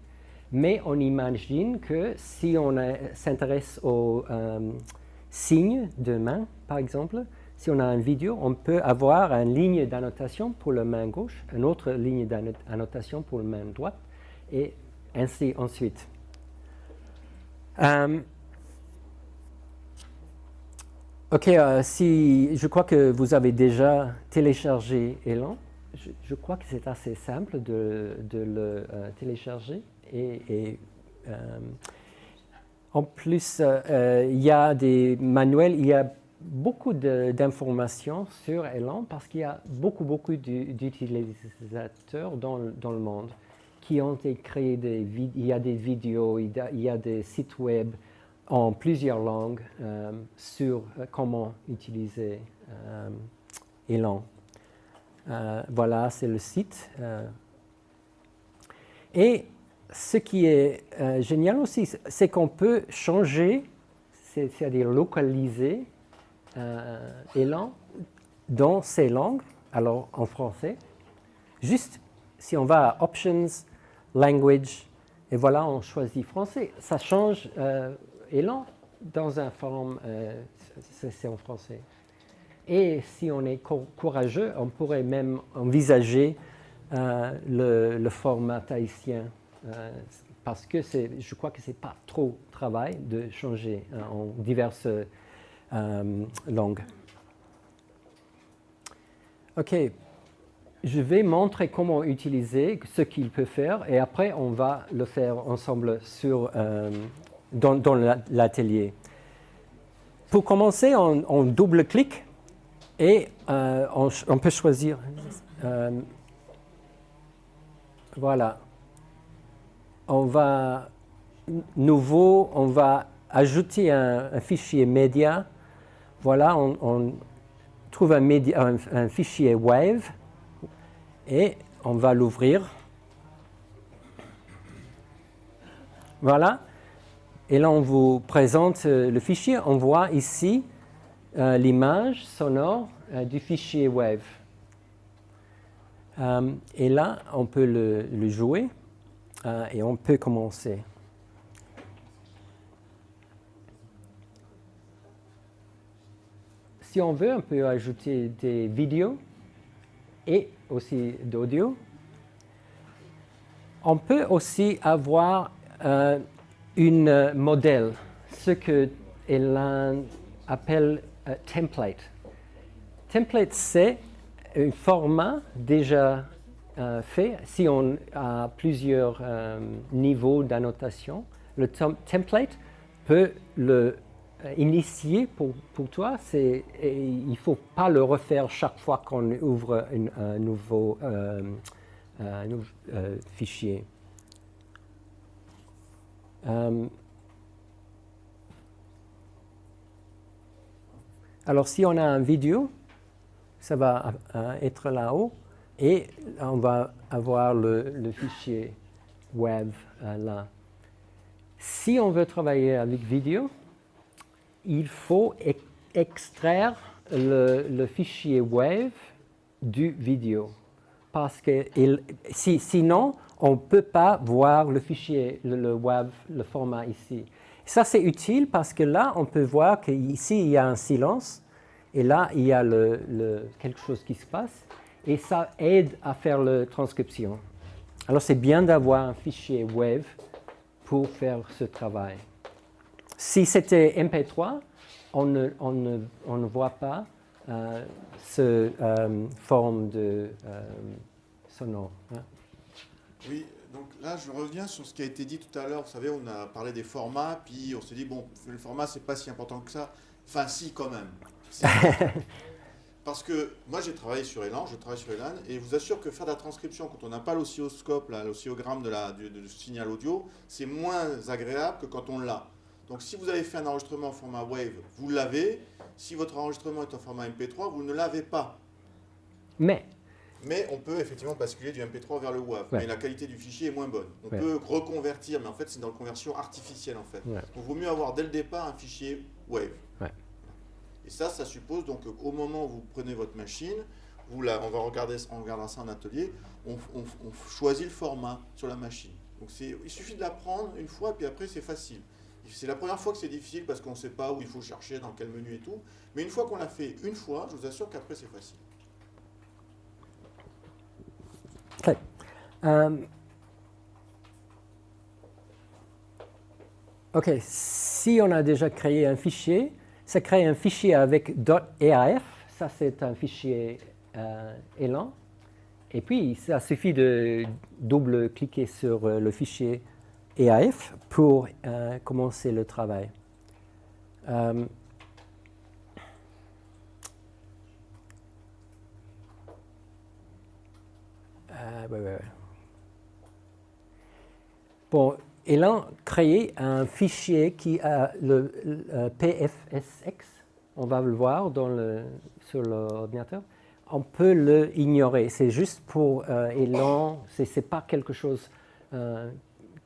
[SPEAKER 3] Mais on imagine que si on s'intéresse aux signes de main, par exemple, si on a une vidéo, on peut avoir une ligne d'annotation pour la main gauche, une autre ligne d'annotation pour la main droite, et ainsi ensuite. Ok, je crois que vous avez déjà téléchargé Elan. Je crois que c'est assez simple de le télécharger. En plus, il y a des manuels, il y a beaucoup d'informations sur Elan parce qu'il y a beaucoup d'utilisateurs dans le monde qui ont créé il y a des vidéos, il y a des sites web en plusieurs langues sur comment utiliser Elan. Voilà, c'est le site. Et ce qui est génial aussi, c'est qu'on peut changer, c'est-à-dire localiser Elan dans ces langues, alors en français. Juste si on va à Options, Language, et voilà, on choisit français. Ça change Elan dans un forme, c'est en français. Et si on est courageux, on pourrait même envisager le format tahitien, parce que je crois que ce n'est pas trop travail de changer en diverses langues. OK, je vais montrer comment utiliser ce qu'il peut faire et après on va le faire ensemble dans l'atelier. Pour commencer, on double-clique et on peut choisir. Voilà. On va ajouter un fichier média. Voilà, on trouve un fichier Wave et on va l'ouvrir. Voilà. Et là, on vous présente le fichier. On voit ici l'image sonore du fichier Wave. Et là, on peut le jouer et on peut commencer. Si on veut, on peut ajouter des vidéos et aussi d'audio. On peut aussi avoir une modèle, ce que Elan appelle template. Template, c'est un format déjà fait. Si on a plusieurs niveaux d'annotation, le template peut le initier pour toi. Il ne faut pas le refaire chaque fois qu'on ouvre un nouveau fichier. Alors, si on a une vidéo, ça va être là-haut et on va avoir le fichier Wave là. Si on veut travailler avec vidéo, il faut extraire le fichier Wave du vidéo. Parce que sinon, on ne peut pas voir le fichier, le Wave, le format ici. Ça, c'est utile parce que là, on peut voir qu'ici, il y a un silence. Et là, il y a quelque chose qui se passe. Et ça aide à faire la transcription. Alors, c'est bien d'avoir un fichier Wave pour faire ce travail. Si c'était MP3, on ne voit pas ce forme de sonore. Hein.
[SPEAKER 1] Oui, donc là, je reviens sur ce qui a été dit tout à l'heure. Vous savez, on a parlé des formats, puis on s'est dit, bon, le format, c'est pas si important que ça. Enfin, si, quand même. Si. Parce que moi, j'ai travaillé sur Elan, je travaille sur Elan, et je vous assure que faire de la transcription, quand on n'a pas l'oscilloscope, l'oscillogramme du signal audio, c'est moins agréable que quand on l'a. Donc, si vous avez fait un enregistrement en format Wave, vous l'avez. Si votre enregistrement est en format MP3, vous ne l'avez pas. Mais on peut effectivement basculer du MP3 vers le WAV. Ouais. Mais la qualité du fichier est moins bonne. On peut reconvertir, mais en fait, c'est dans la conversion artificielle, en fait. Ouais. Donc, il vaut mieux avoir dès le départ un fichier Wave. Ouais. Et ça suppose donc qu'au moment où vous prenez votre machine, on regardera ça en atelier, on choisit le format sur la machine. Donc, il suffit de l'apprendre une fois, puis après, c'est facile. C'est la première fois que c'est difficile parce qu'on ne sait pas où il faut chercher, dans quel menu et tout. Mais une fois qu'on l'a fait une fois, je vous assure qu'après c'est facile.
[SPEAKER 3] Okay. OK, si on a déjà créé un fichier, ça crée un fichier avec .eaf, ça c'est un fichier Elan, et puis ça suffit de double-cliquer sur le fichier EAF pour commencer le travail. Ouais. Bon, Elan crée un fichier qui a le PFSX, on va le voir sur l'ordinateur. On peut le ignorer, c'est juste pour Elan, c'est pas quelque chose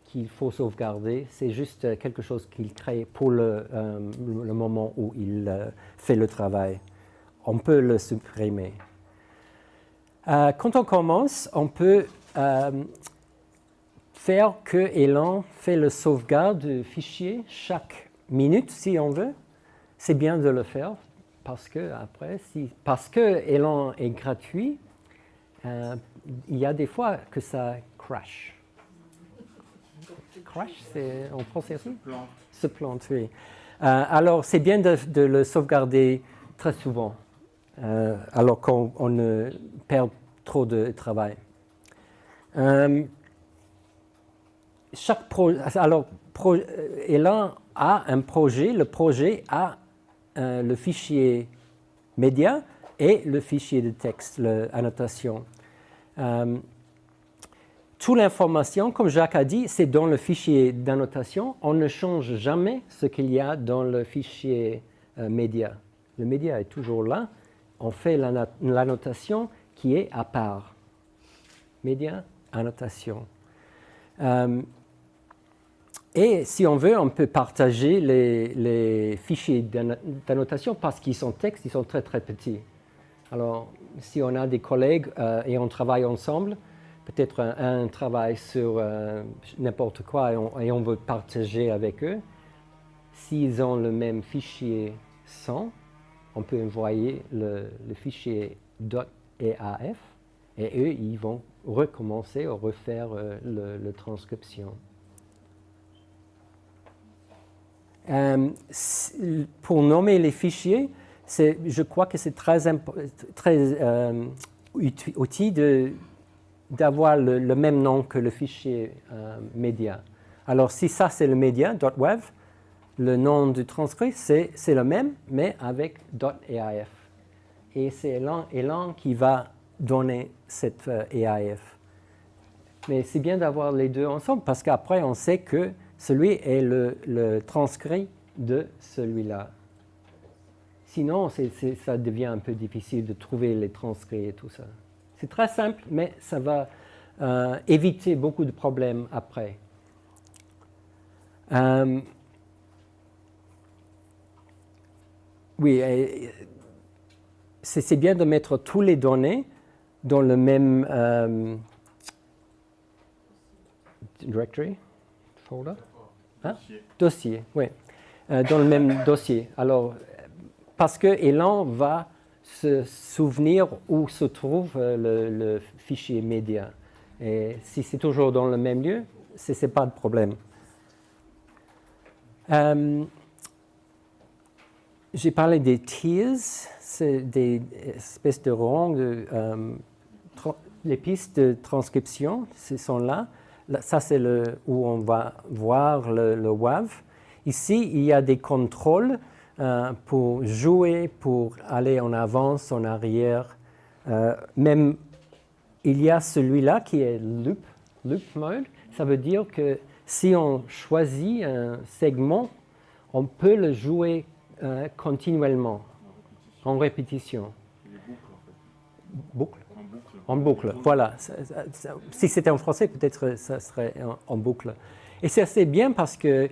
[SPEAKER 3] qu'il faut sauvegarder, c'est juste quelque chose qu'il crée pour le moment où il fait le travail. On peut le supprimer. Quand on commence, on peut faire que Elan fait le sauvegarde du fichier chaque minute si on veut. C'est bien de le faire parce que Elan est gratuit, il y a des fois que ça crash. Crash, c'est en français aussi? Se plante, oui. Alors, c'est bien de le sauvegarder très souvent, alors qu'on ne perd trop de travail. Elan a un projet, le projet a le fichier média et le fichier de texte, l'annotation. Toute l'information, comme Jacques a dit, c'est dans le fichier d'annotation. On ne change jamais ce qu'il y a dans le fichier média. Le média est toujours là. On fait l'annotation qui est à part. Média, annotation. Et si on veut, on peut partager les fichiers d'annotation parce qu'ils sont textes, ils sont très très petits. Alors, si on a des collègues et on travaille ensemble, peut-être un travail sur n'importe quoi et on veut partager avec eux, s'ils ont le même fichier 100, on peut envoyer le fichier .eaf et eux, ils vont recommencer ou refaire la transcription. Pour nommer les fichiers, je crois que c'est très utile d'avoir le même nom que le fichier média. Alors si ça c'est le média, .wav, le nom du transcrit c'est le même, mais avec .eaf. Et c'est Elan qui va donner cette EAF. Mais c'est bien d'avoir les deux ensemble parce qu'après on sait que celui est le transcrit de celui-là. Sinon, ça devient un peu difficile de trouver les transcrits et tout ça. C'est très simple, mais ça va éviter beaucoup de problèmes après. Oui, c'est bien de mettre tous les données dans le même directory, folder, hein? Dossier, oui, dans le même dossier. Alors, parce que Elan va se souvenir où se trouve le fichier média. Et si c'est toujours dans le même lieu, ce n'est pas de problème. J'ai parlé des tiers, c'est des espèces de rangs, les pistes de transcription, ce sont là. Ça, c'est où on va voir le WAV. Ici, il y a des contrôles pour jouer, pour aller en avance, en arrière. Même, il y a celui-là qui est loop mode. Ça veut dire que si on choisit un segment, on peut le jouer continuellement, en répétition. Boucle. En boucle, voilà. Si c'était en français, peut-être ça serait en boucle. Et c'est assez bien parce que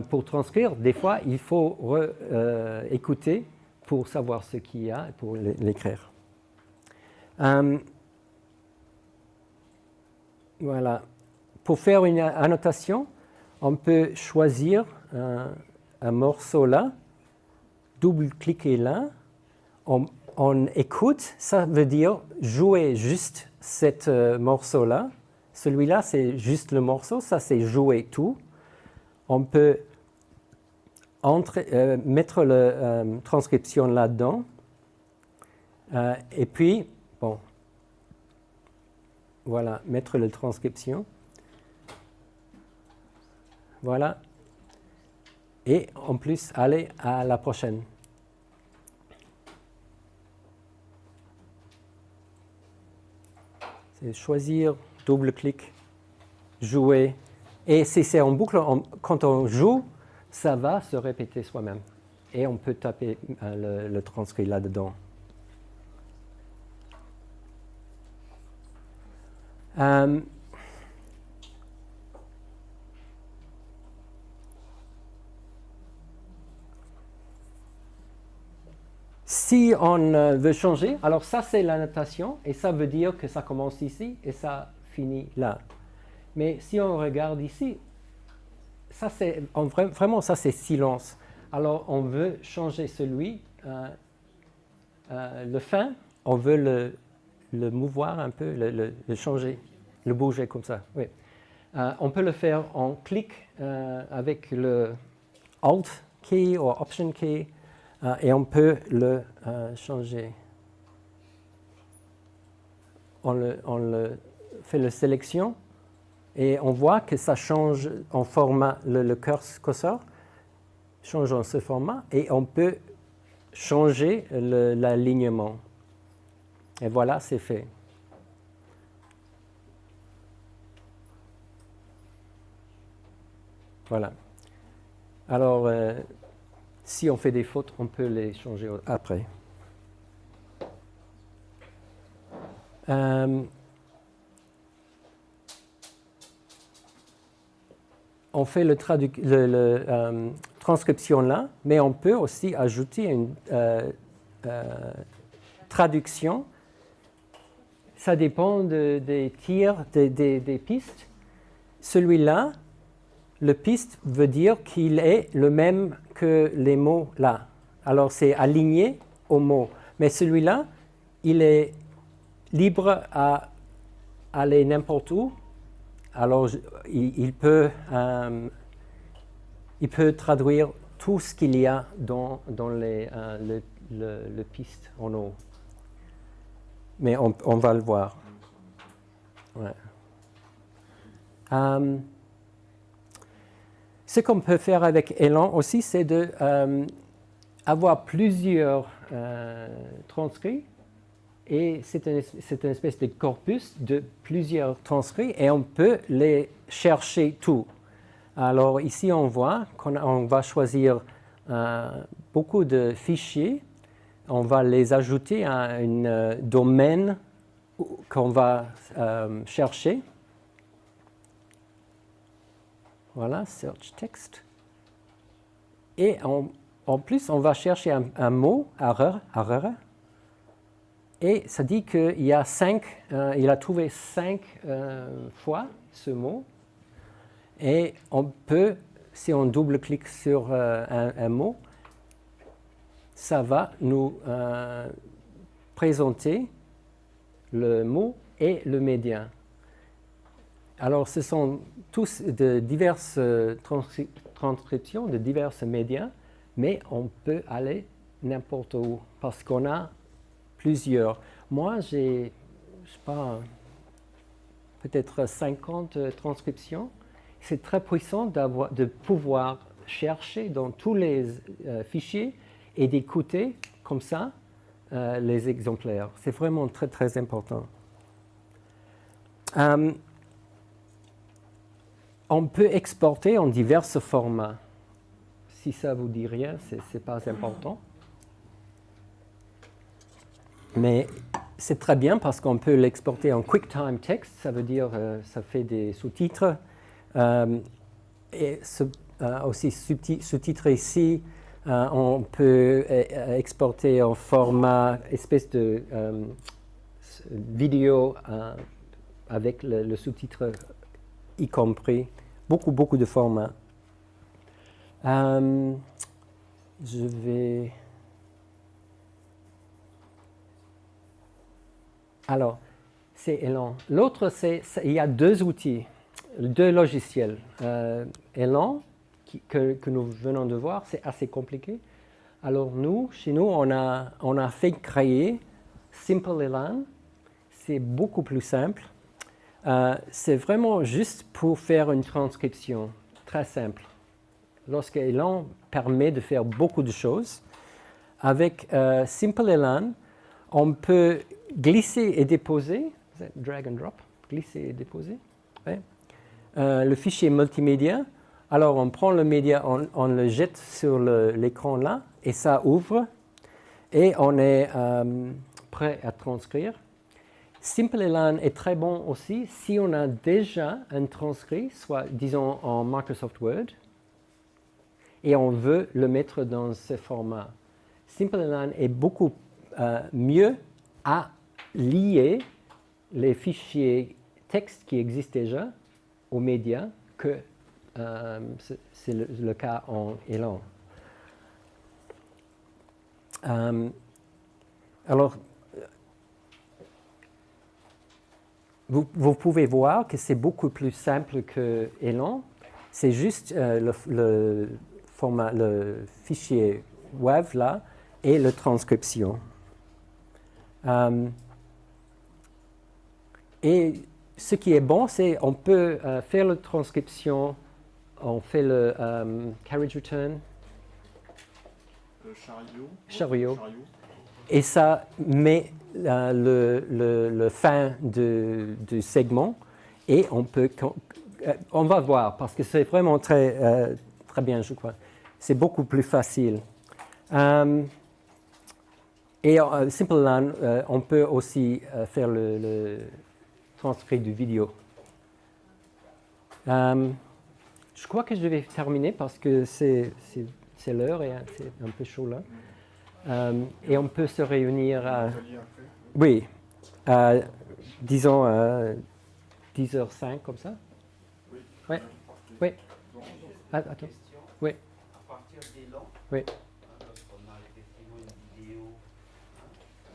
[SPEAKER 3] pour transcrire, des fois, il faut écouter pour savoir ce qu'il y a et pour l'écrire. Voilà. Pour faire une annotation, on peut choisir un morceau là, double-cliquer là, on écoute, ça veut dire jouer juste ce morceau-là. Celui-là, c'est juste le morceau, ça c'est jouer tout. On peut mettre la transcription là-dedans. Et puis, bon, voilà, mettre la transcription. Voilà. Et en plus, aller à la prochaine. C'est choisir, double-clic, jouer. Et si c'est en boucle, quand on joue, ça va se répéter soi-même. Et on peut taper le transcrit là-dedans. Si on veut changer, alors ça c'est la notation et ça veut dire que ça commence ici et ça finit là. Mais si on regarde ici, ça c'est vraiment ça c'est silence. Alors on veut changer celui, le fin, on veut le mouvoir un peu, le changer, le bouger comme ça. Oui. On peut le faire en clic avec le Alt key ou Option key. Et on peut le changer. On le fait la sélection et on voit que ça change en format, le curseur change en ce format et on peut changer l'alignement. Et voilà, c'est fait. Voilà. Alors, si on fait des fautes, on peut les changer après. On fait la transcription là, mais on peut aussi ajouter une traduction. Ça dépend des tirs, des pistes. Celui-là, le piste veut dire qu'il est le même que les mots là. Alors c'est aligné aux mots. Mais celui-là, il est libre à aller n'importe où. Alors il peut traduire tout ce qu'il y a dans le piste en haut. Mais on va le voir. Ouais. Ce qu'on peut faire avec Elan aussi, c'est d'avoir plusieurs transcrits. Et c'est une espèce de corpus de plusieurs transcrits et on peut les chercher tous. Alors ici, on voit qu'on va choisir beaucoup de fichiers. On va les ajouter à un domaine qu'on va chercher. Voilà, search text. Et en plus, on va chercher un mot, erreur. Et ça dit qu'il y a il a trouvé 5 fois ce mot. Et on peut, si on double-clique sur un mot, ça va nous présenter le mot et le média. Alors, ce sont tous de diverses transcriptions de divers médias, mais on peut aller n'importe où parce qu'on a plusieurs. Moi, j'ai, je sais pas, peut-être 50 transcriptions. C'est très puissant de pouvoir chercher dans tous les fichiers et d'écouter comme ça les exemplaires. C'est vraiment très, très important. On peut exporter en divers formats. Si ça ne vous dit rien, ce n'est pas important. Mais c'est très bien parce qu'on peut l'exporter en QuickTime Text, ça veut dire ça fait des sous-titres. Et aussi sous-titres ici, on peut exporter en format espèce de vidéo avec le sous-titre y compris. Beaucoup de formats. Je vais... Alors, c'est Elan. L'autre, il y a 2 outils, 2 logiciels. Elan que nous venons de voir, c'est assez compliqué. Alors chez nous, on a fait créer Simple Elan. C'est beaucoup plus simple. C'est vraiment juste pour faire une transcription très simple. Lorsque Elan permet de faire beaucoup de choses, avec Simple Elan, on peut glisser et déposer, drag and drop, glisser et déposer, ouais. Le fichier multimédia. Alors on prend le média, on le jette sur l'écran là, et ça ouvre, et on est prêt à transcrire. Simple Elan est très bon aussi si on a déjà un transcrit, soit disons en Microsoft Word, et on veut le mettre dans ce format. Simple Elan est beaucoup mieux à lier les fichiers texte qui existent déjà aux médias que c'est le cas en Elan. Alors, vous pouvez voir que c'est beaucoup plus simple que Elan. C'est juste le format, le fichier WAV là et la transcription. Et ce qui est bon, c'est qu'on peut faire la transcription, on fait le carriage return. Chariot. Et ça met le fin du segment et on va voir parce que c'est vraiment très bien, je crois. C'est beaucoup plus facile. Et Simple Elan, on peut aussi faire le transcrit du vidéo. Je crois que je vais terminer parce que c'est l'heure et c'est un peu chaud là. Et on peut se réunir à... Oui, disons 10h05 comme ça. Oui. Oui. Attends. Oui.
[SPEAKER 10] À partir d'Elan,
[SPEAKER 3] oui.
[SPEAKER 10] lorsqu'on a effectivement une vidéo,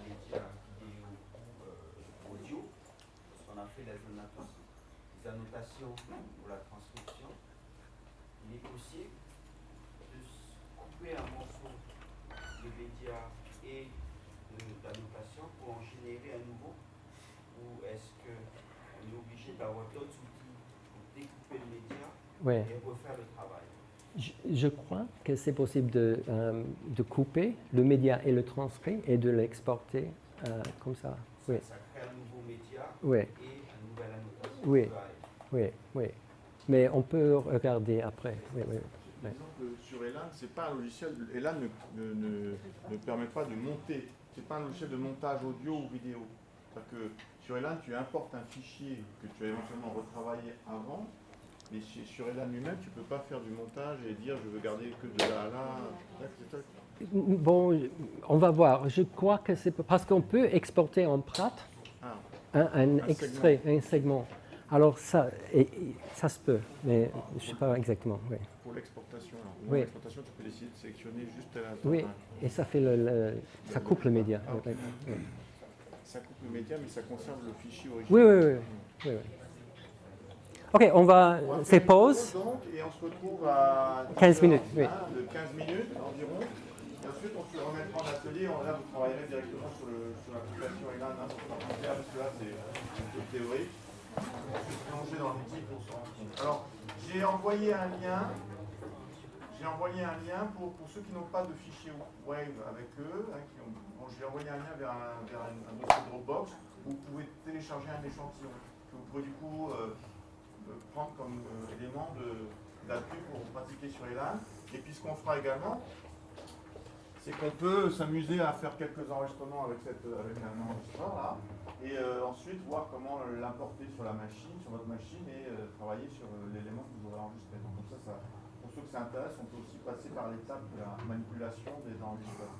[SPEAKER 10] média, vidéo, audio, lorsqu'on a fait les annotations pour la transcription, il est possible de couper un morceau de média et d'annotation pour en générer un nouveau, ou est-ce qu'on est obligé d'avoir d'autres outils pour découper le média et refaire le travail?
[SPEAKER 3] Je crois que c'est possible de couper le média et le transcrit et de l'exporter comme ça. Oui.
[SPEAKER 10] Ça crée un nouveau média
[SPEAKER 3] et
[SPEAKER 10] une nouvelle annotation.
[SPEAKER 3] Oui. Mais on peut regarder après. Oui.
[SPEAKER 1] Sur Elan, c'est pas un logiciel. Elan ne permet pas de monter. C'est pas un logiciel de montage audio ou vidéo. C'est-à-dire que sur Elan, tu importes un fichier que tu as éventuellement retravaillé avant. Mais sur Elan lui-même, tu ne peux pas faire du montage et dire je veux garder que de là à là.
[SPEAKER 3] Bon, on va voir. Je crois que c'est parce qu'on peut exporter en PRAT un extrait, un segment. Alors ça se peut, mais je ne sais pas exactement. Oui.
[SPEAKER 1] Pour l'exportation, l'exportation, tu peux décider de sélectionner juste la.
[SPEAKER 3] Oui, et ça fait ça coupe le média.
[SPEAKER 1] Oui. Ça coupe le média, mais ça conserve le fichier original.
[SPEAKER 3] Oui. Ok, on va faire pause.
[SPEAKER 1] Donc, et on se retrouve à
[SPEAKER 3] 15 minutes.
[SPEAKER 1] De 15 minutes environ. Et ensuite, on se remettra en atelier. Là, vous travaillerez directement sur l'application Elan. Parce que là, c'est un peu théorique. On se plonger dans l'outil pour se rendre compte. Alors, j'ai envoyé un lien. Pour ceux qui n'ont pas de fichier Wave avec eux. J'ai envoyé un lien vers un dossier Dropbox où vous pouvez télécharger un échantillon que vous pouvez du coup prendre comme élément d'appui pour pratiquer sur Elan. Et puis ce qu'on fera également, c'est qu'on peut s'amuser à faire quelques enregistrements avec un enregistreur là, et ensuite voir comment l'importer sur votre machine et travailler sur l'élément que vous aurez enregistré. Donc ça, pour ceux que ça intéresse, on peut aussi passer par l'étape de la manipulation des enregistreurs.